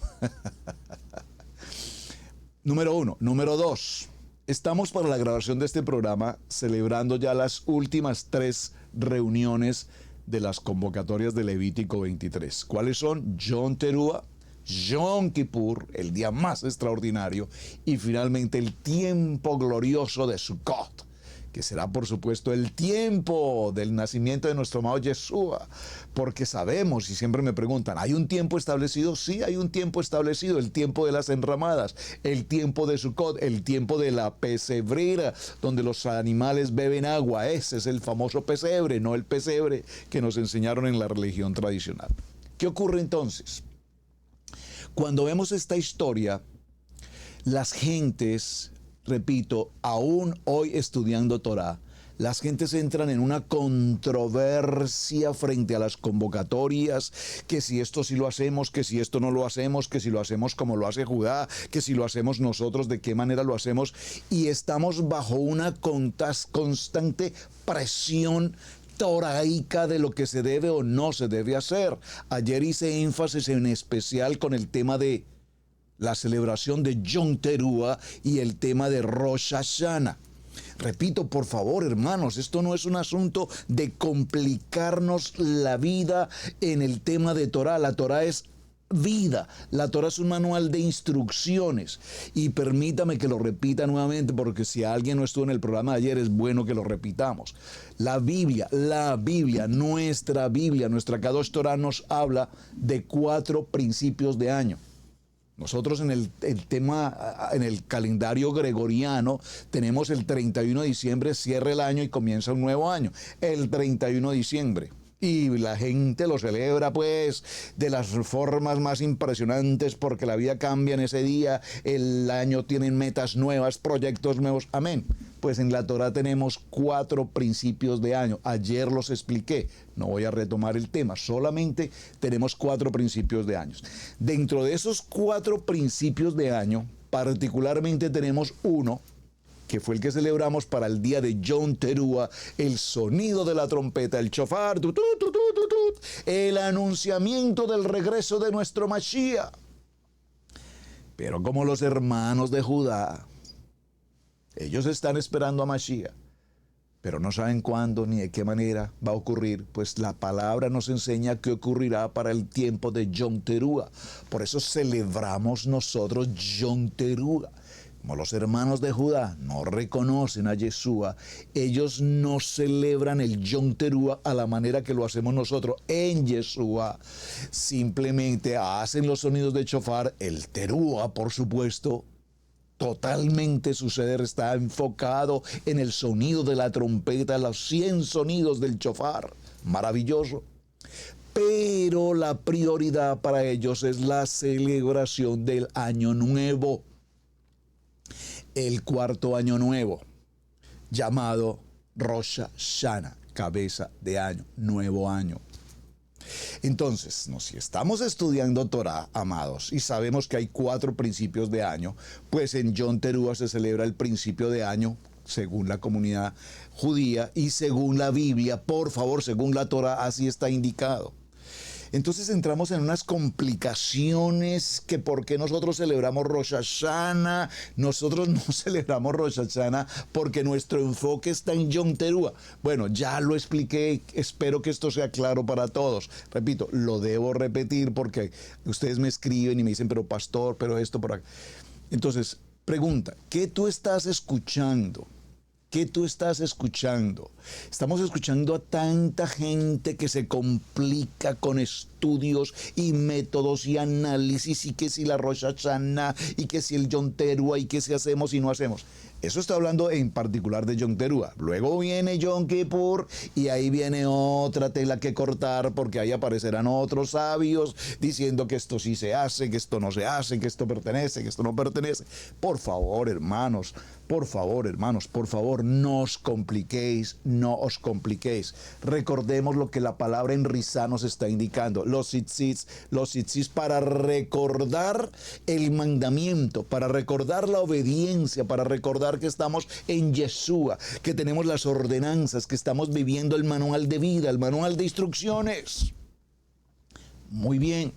Número 1. Número 2. Estamos para la grabación de este programa celebrando ya las últimas 3 reuniones de las convocatorias de Levítico 23. ¿Cuáles son? Yom Teruah, Yom Kippur, el día más extraordinario, y finalmente el tiempo glorioso de Sukkot, que será por supuesto el tiempo del nacimiento de nuestro amado Yeshua, porque sabemos, y siempre me preguntan, ¿hay un tiempo establecido? Sí, hay un tiempo establecido, el tiempo de las enramadas, el tiempo de Sukkot, el tiempo de la pesebrera, donde los animales beben agua. Ese es el famoso pesebre, no el pesebre que nos enseñaron en la religión tradicional. ¿Qué ocurre entonces? Cuando vemos esta historia, las gentes, repito, aún hoy estudiando Torá, las gentes entran en una controversia frente a las convocatorias, que si esto sí lo hacemos, que si esto no lo hacemos, que si lo hacemos como lo hace Judá, que si lo hacemos nosotros, de qué manera lo hacemos, y estamos bajo una constante presión toraica de lo que se debe o no se debe hacer. Ayer hice énfasis en especial con el tema de la celebración de Yom Teruah y el tema de Rosh Hashanah. Repito, por favor, hermanos, esto no es un asunto de complicarnos la vida en el tema de Torah. La Torah es vida. La Torah es un manual de instrucciones. Y permítame que lo repita nuevamente, porque si alguien no estuvo en el programa de ayer, es bueno que lo repitamos. La Biblia, nuestra Kadosh Torah nos habla de 4 principios de año. Nosotros en el calendario gregoriano tenemos el 31 de diciembre, cierra el año y comienza un nuevo año. El 31 de diciembre. Y la gente lo celebra pues de las formas más impresionantes porque la vida cambia en ese día, el año tiene metas nuevas, proyectos nuevos, amén. Pues en la Torah tenemos 4 principios de año. Ayer los expliqué, no voy a retomar el tema, solamente tenemos 4 principios de años. Dentro de esos 4 principios de año, particularmente tenemos uno, que fue el que celebramos para el día de Yom Teruah, el sonido de la trompeta, el shofar, el anunciamiento del regreso de nuestro Mashiach. Pero como los hermanos de Judá, ellos están esperando a Mashiach, pero no saben cuándo ni de qué manera va a ocurrir, pues la palabra nos enseña que ocurrirá para el tiempo de Yom Teruah. Por eso celebramos nosotros Yom Teruah. Como los hermanos de Judá no reconocen a Yeshua, ellos no celebran el Yom Teruah a la manera que lo hacemos nosotros en Yeshua. Simplemente hacen los sonidos de shofar, el Teruah, por supuesto. Totalmente su ser está enfocado en el sonido de la trompeta, los 100 sonidos del shofar. Maravilloso. Pero la prioridad para ellos es la celebración del Año Nuevo. El 4º año nuevo, llamado Rosh Hashanah, cabeza de año, nuevo año. Entonces, si estamos estudiando Torah, amados, y sabemos que hay 4 principios de año, pues en Yom Teruah se celebra el principio de año, según la comunidad judía y según la Biblia, por favor, según la Torah, así está indicado. Entonces entramos en unas complicaciones que por qué nosotros celebramos Rosh Hashanah. Nosotros no celebramos Rosh Hashanah porque nuestro enfoque está en Yom Teruah. Bueno, ya lo expliqué, espero que esto sea claro para todos. Repito, lo debo repetir porque ustedes me escriben y me dicen, pero pastor, pero esto por acá. Entonces, pregunta, ¿qué tú estás escuchando? ¿Qué tú estás escuchando? Estamos escuchando a tanta gente que se complica con estudios y métodos y análisis, y que si la Rosh Hashanah, y que si el Yom Teruah, y que si hacemos y no hacemos. Eso está hablando en particular de Yom Teruah. Luego viene Yom Kippur y ahí viene otra tela que cortar, porque ahí aparecerán otros sabios diciendo que esto sí se hace, que esto no se hace, que esto pertenece, que esto no pertenece. Por favor, hermanos, no os compliquéis, no os compliquéis. Recordemos lo que la palabra en Rizá nos está indicando. Los tzitzis para recordar el mandamiento, para recordar la obediencia, para recordar que estamos en Yeshua, que tenemos las ordenanzas, que estamos viviendo el manual de vida, el manual de instrucciones. Muy bien.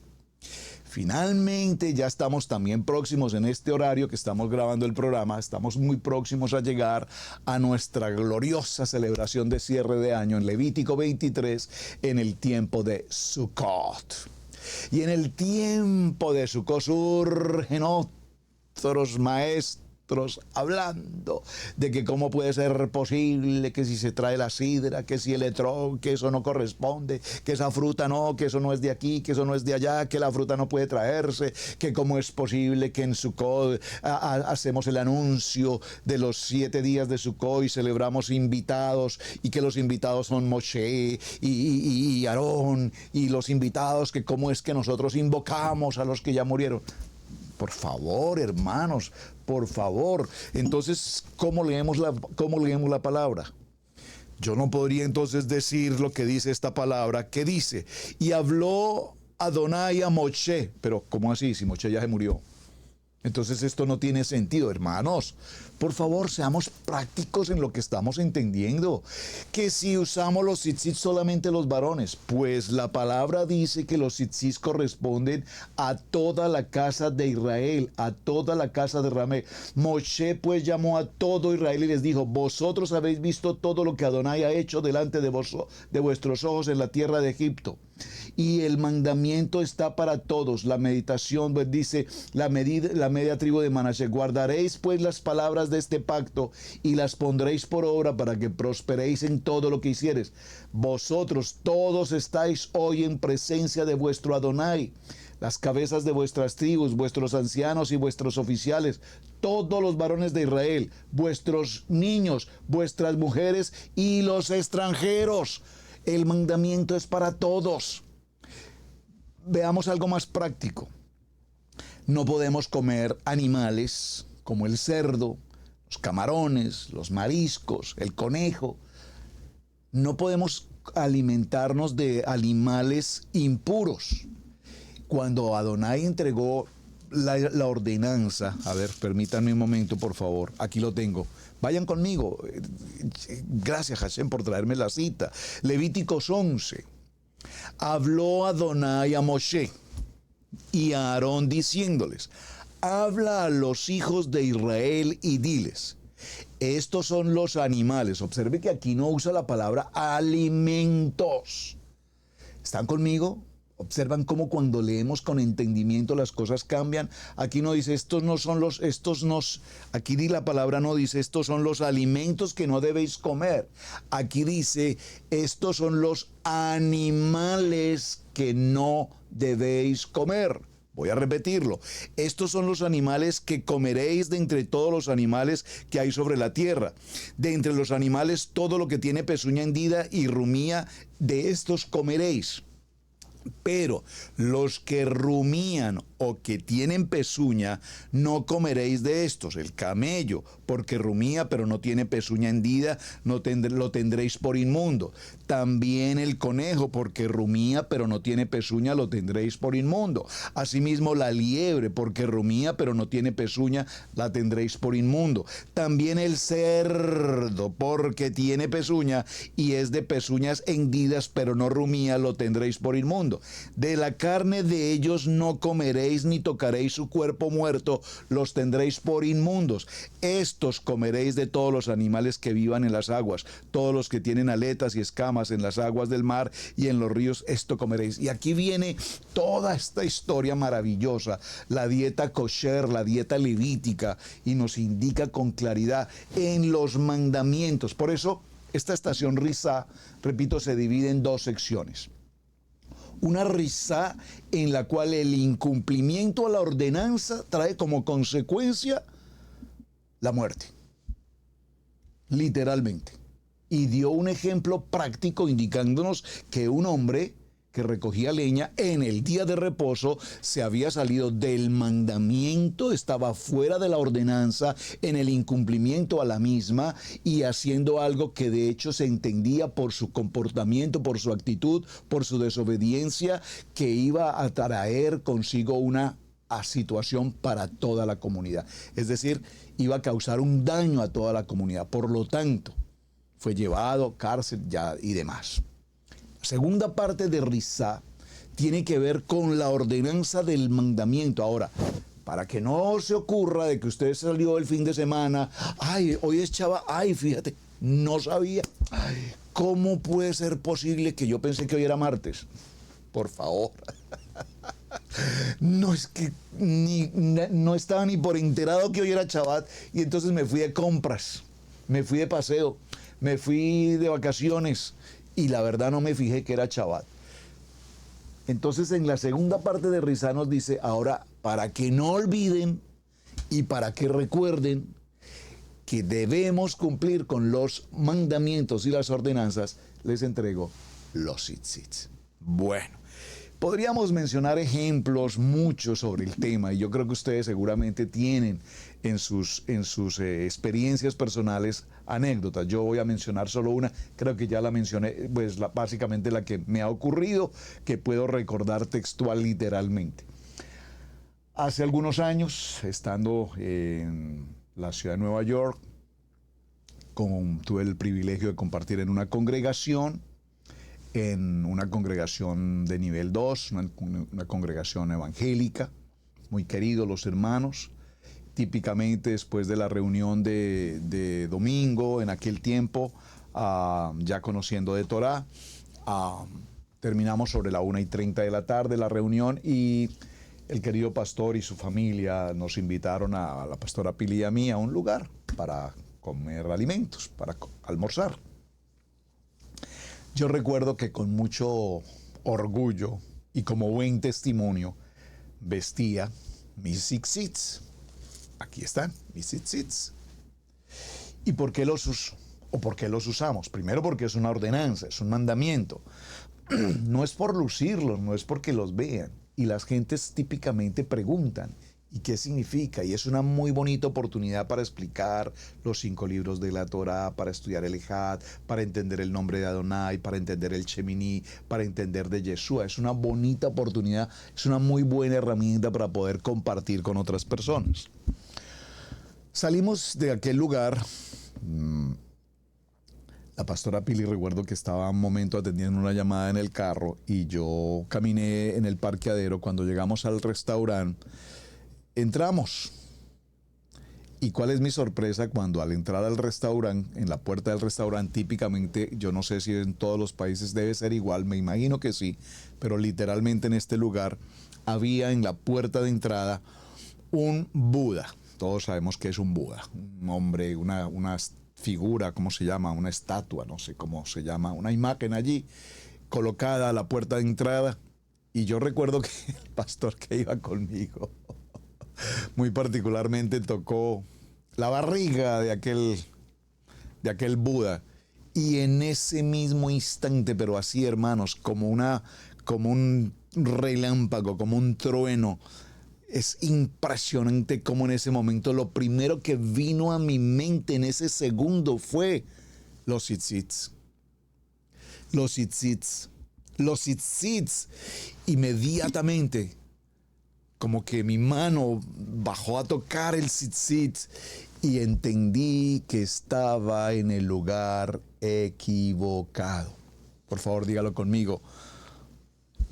Finalmente ya estamos también próximos en este horario que estamos grabando el programa, estamos muy próximos a llegar a nuestra gloriosa celebración de cierre de año en Levítico 23 en el tiempo de Sukkot. Y en el tiempo de Sukkot surgen otros maestros hablando de que cómo puede ser posible que si se trae la sidra, que si el etrog, que eso no corresponde, que esa fruta no, que eso no es de aquí, que eso no es de allá, que la fruta no puede traerse, que cómo es posible que en Sukkot hacemos el anuncio de los 7 días de Sukkot y celebramos invitados, y que los invitados son Moshe y Aarón, y los invitados que cómo es que nosotros invocamos a los que ya murieron. Por favor, hermanos, por favor. Entonces, ¿cómo leemos la palabra? Yo no podría entonces decir lo que dice esta palabra. ¿Qué dice? Y habló Adonai a Moshe. Pero, ¿cómo así? Si Moshe ya se murió. Entonces esto no tiene sentido, hermanos. Por favor, seamos prácticos en lo que estamos entendiendo. Que si usamos los tzitzit solamente los varones, pues la palabra dice que los tzitzit corresponden a toda la casa de Israel, a toda la casa de Israel. Moshe pues llamó a todo Israel y les dijo: vosotros habéis visto todo lo que Adonai ha hecho delante de vuestros ojos en la tierra de Egipto. Y el mandamiento está para todos. La meditación, pues dice la media tribu de Manasés: guardaréis pues las palabras de este pacto y las pondréis por obra para que prosperéis en todo lo que hicieres. Vosotros todos estáis hoy en presencia de vuestro Adonai, las cabezas de vuestras tribus, vuestros ancianos y vuestros oficiales, todos los varones de Israel, vuestros niños, vuestras mujeres y los extranjeros. El mandamiento es para todos. Veamos algo más práctico. No podemos comer animales como el cerdo, los camarones, los mariscos, el conejo. No podemos alimentarnos de animales impuros. Cuando Adonai entregó la ordenanza, a ver, permítanme un momento, por favor, aquí lo tengo. Vayan conmigo. Gracias, Hashem, por traerme la cita. Levíticos 11. Habló Adonai a Moshe y a Aarón diciéndoles: habla a los hijos de Israel y diles: estos son los animales. Observe que aquí no usa la palabra alimentos. ¿Están conmigo? Observan cómo cuando leemos con entendimiento las cosas cambian. Aquí no dice aquí la palabra no dice estos son los alimentos que no debéis comer. Aquí dice estos son los animales que no debéis comer. Voy a repetirlo. Estos son los animales que comeréis de entre todos los animales que hay sobre la tierra. De entre los animales todo lo que tiene pezuña hendida y rumía, de estos comeréis. Pero los que rumían o que tienen pezuña, no comeréis de estos. El camello, porque rumía pero no tiene pezuña hendida, lo tendréis por inmundo. También el conejo, porque rumía pero no tiene pezuña, lo tendréis por inmundo. Asimismo la liebre, porque rumía pero no tiene pezuña, la tendréis por inmundo. También el cerdo, porque tiene pezuña y es de pezuñas hendidas pero no rumía, lo tendréis por inmundo. De la carne de ellos no comeréis ni tocaréis su cuerpo muerto, los tendréis por inmundos. Estos comeréis de todos los animales que vivan en las aguas, todos los que tienen aletas y escamas en las aguas del mar y en los ríos, esto comeréis. Y aquí viene toda esta historia maravillosa, la dieta kosher, la dieta levítica, y nos indica con claridad en los mandamientos. Por eso esta estación Rizá, repito, se divide en dos secciones. Una rizá en la cual el incumplimiento a la ordenanza trae como consecuencia la muerte, literalmente. Y dio un ejemplo práctico indicándonos que un hombre que recogía leña en el día de reposo se había salido del mandamiento, estaba fuera de la ordenanza, en el incumplimiento a la misma y haciendo algo que de hecho se entendía por su comportamiento, por su actitud, por su desobediencia, que iba a traer consigo una situación para toda la comunidad. Es decir, iba a causar un daño a toda la comunidad. Por lo tanto, fue llevado, cárcel y demás. Segunda parte de Rizá tiene que ver con la ordenanza del mandamiento. Ahora, para que no se ocurra de que usted salió el fin de semana, ay, hoy es Shabbat, ay, fíjate, no sabía, ay, ¿cómo puede ser posible que yo pensé que hoy era martes? Por favor. No, es que no estaba ni por enterado que hoy era Shabbat, y entonces me fui de compras, me fui de paseo, me fui de vacaciones, y la verdad no me fijé que era Shabbat. Entonces en la segunda parte de Rizá nos dice, ahora, para que no olviden y para que recuerden que debemos cumplir con los mandamientos y las ordenanzas, les entrego los tzitzit. Bueno, podríamos mencionar ejemplos muchos sobre el tema, y yo creo que ustedes seguramente tienen en sus experiencias personales anécdotas. Yo voy a mencionar solo una, creo que ya la mencioné, pues básicamente la que me ha ocurrido, que puedo recordar textual literalmente. Hace algunos años, estando en la ciudad de Nueva York, tuve el privilegio de compartir en una congregación de nivel 2, una congregación evangélica, muy queridos los hermanos. Típicamente después de la reunión de domingo, en aquel tiempo, ya conociendo de Torá, terminamos sobre la 1:30 de la tarde la reunión y el querido pastor y su familia nos invitaron a la pastora Pili y a mí a un lugar para comer alimentos, para almorzar. Yo recuerdo que con mucho orgullo y como buen testimonio vestía mis tzitzits. Aquí están mis tzitzits. ¿Y por qué los uso? ¿O por qué los usamos? Primero porque es una ordenanza, es un mandamiento. No es por lucirlos, no es porque los vean. Y las gentes típicamente preguntan, ¿y qué significa? Y es una muy bonita oportunidad para explicar los 5 libros de la Torá, para estudiar el Ejad, para entender el nombre de Adonai, para entender el Sheminí, para entender de Yeshua. Es una bonita oportunidad, es una muy buena herramienta para poder compartir con otras personas. Salimos de aquel lugar. La pastora Pili, recuerdo que estaba un momento atendiendo una llamada en el carro y yo caminé en el parqueadero. Cuando llegamos al restaurante, entramos. ¿Y cuál es mi sorpresa? Cuando al entrar al restaurante, en la puerta del restaurante, típicamente, yo no sé si en todos los países debe ser igual, me imagino que sí, pero literalmente en este lugar había en la puerta de entrada un Buda. Todos sabemos que es un Buda, un hombre, una figura, ¿cómo se llama? Una estatua, no sé cómo se llama, una imagen allí colocada a la puerta de entrada. Y yo recuerdo que el pastor que iba conmigo muy particularmente tocó la barriga de aquel Buda. Y en ese mismo instante, pero así, hermanos, como un relámpago, como un trueno, es impresionante cómo en ese momento lo primero que vino a mi mente en ese segundo fue los tzitzits. Los tzitzits. Los tzitzits. Inmediatamente, como que mi mano bajó a tocar el tzitzit y entendí que estaba en el lugar equivocado. Por favor, dígalo conmigo.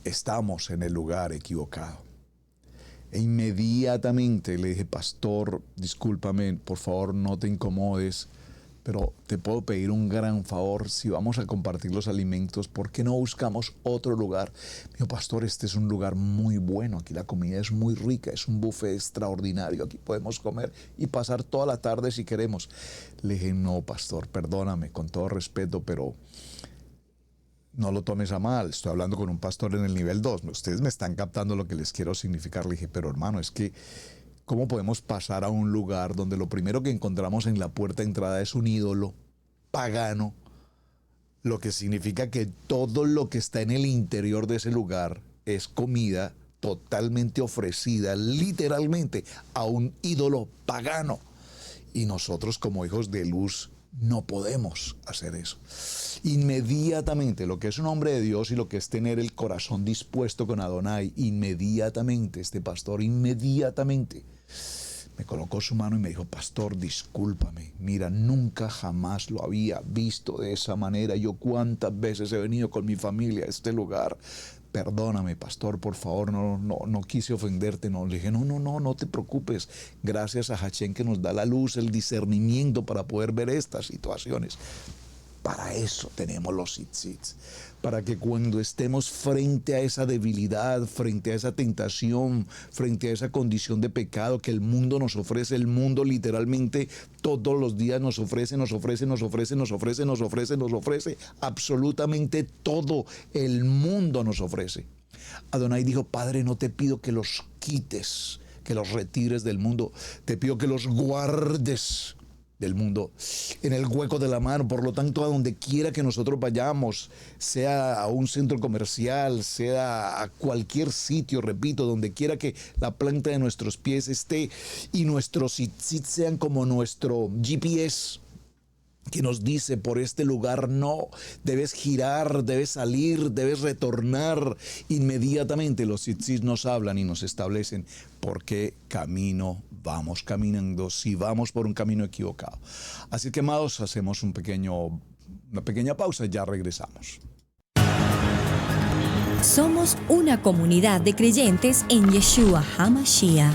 Estamos en el lugar equivocado. E inmediatamente le dije, pastor, discúlpame, por favor no te incomodes, pero te puedo pedir un gran favor. Si vamos a compartir los alimentos, ¿por qué no buscamos otro lugar? Me dijo, pastor, este es un lugar muy bueno, aquí la comida es muy rica, es un buffet extraordinario, aquí podemos comer y pasar toda la tarde si queremos. Le dije, no, pastor, perdóname, con todo respeto, pero no lo tomes a mal, estoy hablando con un pastor en el nivel 2. Ustedes me están captando lo que les quiero significar. Le dije, pero hermano, es que ¿cómo podemos pasar a un lugar donde lo primero que encontramos en la puerta de entrada es un ídolo pagano? Lo que significa que todo lo que está en el interior de ese lugar es comida totalmente ofrecida, literalmente, a un ídolo pagano. Y nosotros como hijos de luz no podemos hacer eso. Inmediatamente, lo que es un hombre de Dios y lo que es tener el corazón dispuesto con Adonai, inmediatamente, este pastor, inmediatamente, me colocó su mano y me dijo, pastor, discúlpame, mira, nunca jamás lo había visto de esa manera. Yo cuántas veces he venido con mi familia a este lugar. Perdóname, pastor, por favor, no quise ofenderte. No, le dije, no te preocupes. Gracias a Hashem que nos da la luz, el discernimiento para poder ver estas situaciones. Para eso tenemos los tzitzits, para que cuando estemos frente a esa debilidad, frente a esa tentación, frente a esa condición de pecado que el mundo nos ofrece, el mundo literalmente todos los días nos ofrece, absolutamente todo el mundo nos ofrece. Adonai dijo, Padre, no te pido que los quites, que los retires del mundo, te pido que los guardes del mundo, en el hueco de la mano. Por lo tanto, a donde quiera que nosotros vayamos, sea a un centro comercial, sea a cualquier sitio, repito, donde quiera que la planta de nuestros pies esté y nuestros tzitzit sean como nuestro GPS, que nos dice: por este lugar no, debes girar, debes salir, debes retornar. Inmediatamente los tzitzit nos hablan y nos establecen por qué camino vamos caminando, si vamos por un camino equivocado. Así que, amados, hacemos una pequeña pausa y ya regresamos. Somos una comunidad de creyentes en Yeshua HaMashiach,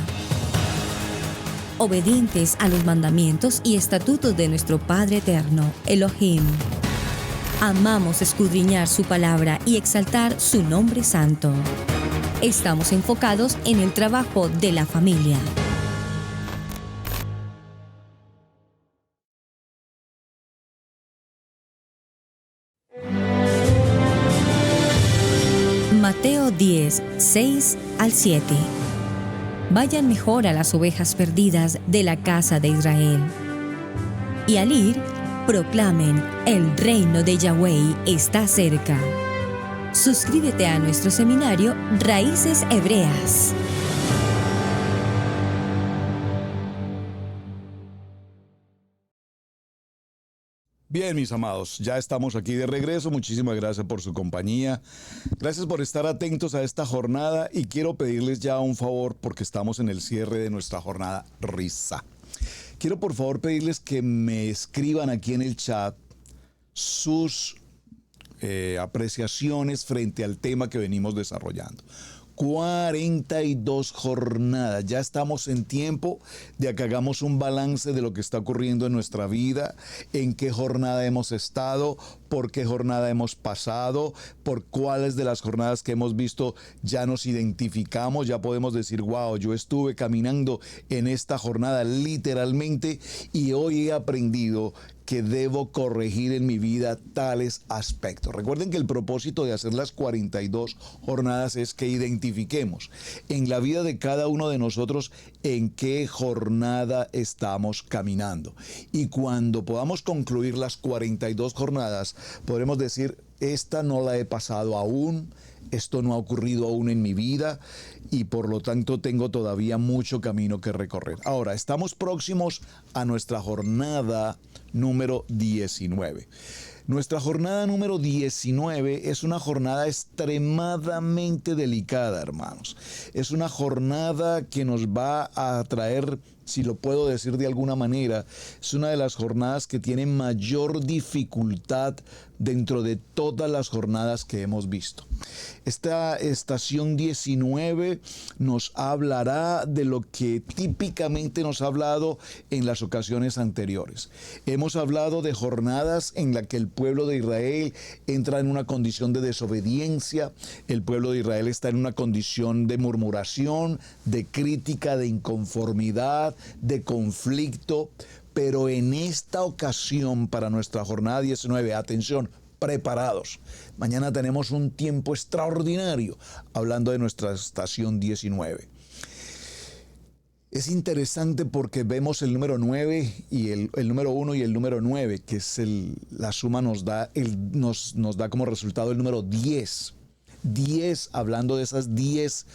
obedientes a los mandamientos y estatutos de nuestro Padre Eterno, Elohim. Amamos escudriñar su palabra y exaltar su nombre santo. Estamos enfocados en el trabajo de la familia. Mateo 10, 6 al 7. Vayan mejor a las ovejas perdidas de la casa de Israel. Y al ir, proclamen: el reino de Yahweh está cerca. Suscríbete a nuestro seminario Raíces Hebreas. Bien, mis amados, ya estamos aquí de regreso. Muchísimas gracias por su compañía. Gracias por estar atentos a esta jornada y quiero pedirles ya un favor porque estamos en el cierre de nuestra jornada Risa. Quiero por favor pedirles que me escriban aquí en el chat sus apreciaciones frente al tema que venimos desarrollando. 42 jornadas. Ya estamos en tiempo de que hagamos un balance de lo que está ocurriendo en nuestra vida, en qué jornada hemos estado, por qué jornada hemos pasado, por cuáles de las jornadas que hemos visto ya nos identificamos, ya podemos decir: wow, yo estuve caminando en esta jornada literalmente y hoy he aprendido que debo corregir en mi vida tales aspectos. Recuerden que el propósito de hacer las 42 jornadas es que identifiquemos en la vida de cada uno de nosotros en qué jornada estamos caminando. Y cuando podamos concluir las 42 jornadas, podremos decir: esta no la he pasado aún, esto no ha ocurrido aún en mi vida y por lo tanto tengo todavía mucho camino que recorrer. Ahora, estamos próximos a nuestra jornada número 19. Nuestra jornada número 19 es una jornada extremadamente delicada, hermanos. Es una jornada que nos va a traer, si lo puedo decir de alguna manera, es una de las jornadas que tiene mayor dificultad dentro de todas las jornadas que hemos visto. Esta estación 19 nos hablará de lo que típicamente nos ha hablado en las ocasiones anteriores. Hemos hablado de jornadas en las que el pueblo de Israel entra en una condición de desobediencia, el pueblo de Israel está en una condición de murmuración, de crítica, de inconformidad, de conflicto. Pero en esta ocasión, para nuestra jornada 19, atención, preparados. Mañana tenemos un tiempo extraordinario hablando de nuestra estación 19. Es interesante porque vemos el número 9 y el número 1 y el número 9, que es la suma nos da como resultado el número 10. 10, hablando de esas 10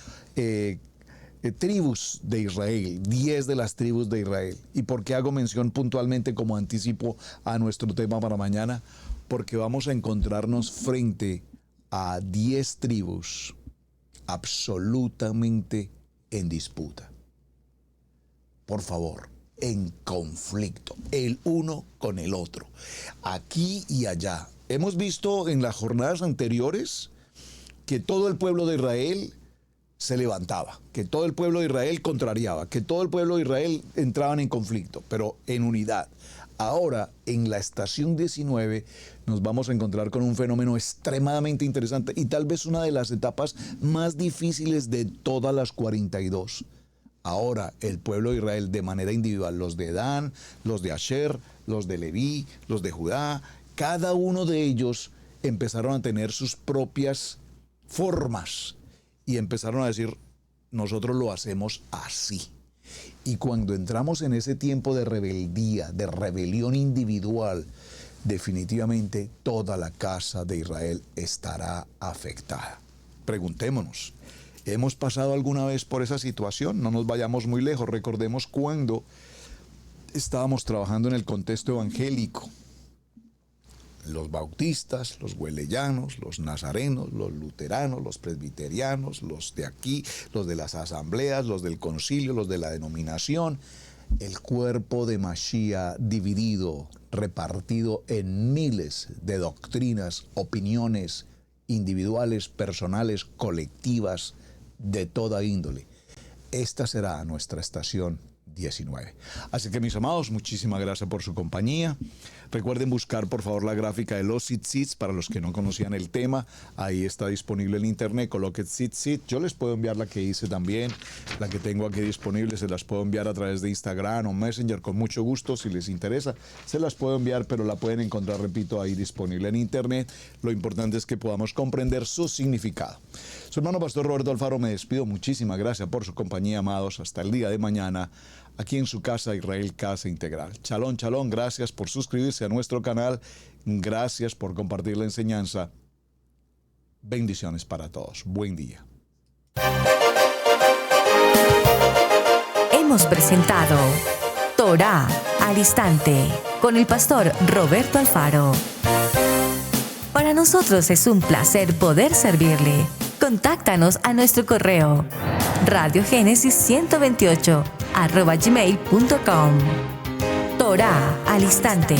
tribus de Israel, 10 de las tribus de Israel. ¿Y por qué hago mención puntualmente como anticipo a nuestro tema para mañana? Porque vamos a encontrarnos frente a 10 tribus absolutamente en disputa. Por favor, en conflicto, el uno con el otro, aquí y allá. Hemos visto en las jornadas anteriores que todo el pueblo de Israel se levantaba, que todo el pueblo de Israel contrariaba, que todo el pueblo de Israel entraban en conflicto, pero en unidad. Ahora, en la estación 19, nos vamos a encontrar con un fenómeno extremadamente interesante y tal vez una de las etapas más difíciles de todas las 42. Ahora, el pueblo de Israel de manera individual, los de Dan, los de Asher, los de Leví, los de Judá, cada uno de ellos empezaron a tener sus propias formas y empezaron a decir: nosotros lo hacemos así. Y cuando entramos en ese tiempo de rebeldía, de rebelión individual, definitivamente toda la casa de Israel estará afectada. Preguntémonos, ¿hemos pasado alguna vez por esa situación? No nos vayamos muy lejos. Recordemos cuando estábamos trabajando en el contexto evangélico los bautistas, los wesleyanos, los nazarenos, los luteranos, los presbiterianos, los de aquí, los de las asambleas, los del concilio, los de la denominación, el cuerpo de Mashiach dividido, repartido en miles de doctrinas, opiniones individuales, personales, colectivas, de toda índole. Esta será nuestra estación 19. Así que, mis amados, muchísimas gracias por su compañía. Recuerden buscar, por favor, la gráfica de los tzitzit para los que no conocían el tema. Ahí está disponible en internet. Coloque tzitzit. Yo les puedo enviar la que hice también, la que tengo aquí disponible. Se las puedo enviar a través de Instagram o Messenger con mucho gusto. Si les interesa, se las puedo enviar, pero la pueden encontrar, repito, ahí disponible en internet. Lo importante es que podamos comprender su significado. Su hermano Pastor Roberto Alfaro me despido. Muchísimas gracias por su compañía, amados. Hasta el día de mañana, aquí en su casa Israel Casa Integral. Shalom, shalom. Gracias por suscribirse a nuestro canal. Gracias por compartir la enseñanza. Bendiciones para todos. Buen día. Hemos presentado Torá al Instante con el pastor Roberto Alfaro. Para nosotros es un placer poder servirle. Contáctanos a nuestro correo radiogenesis128@gmail.com. Torá al Instante.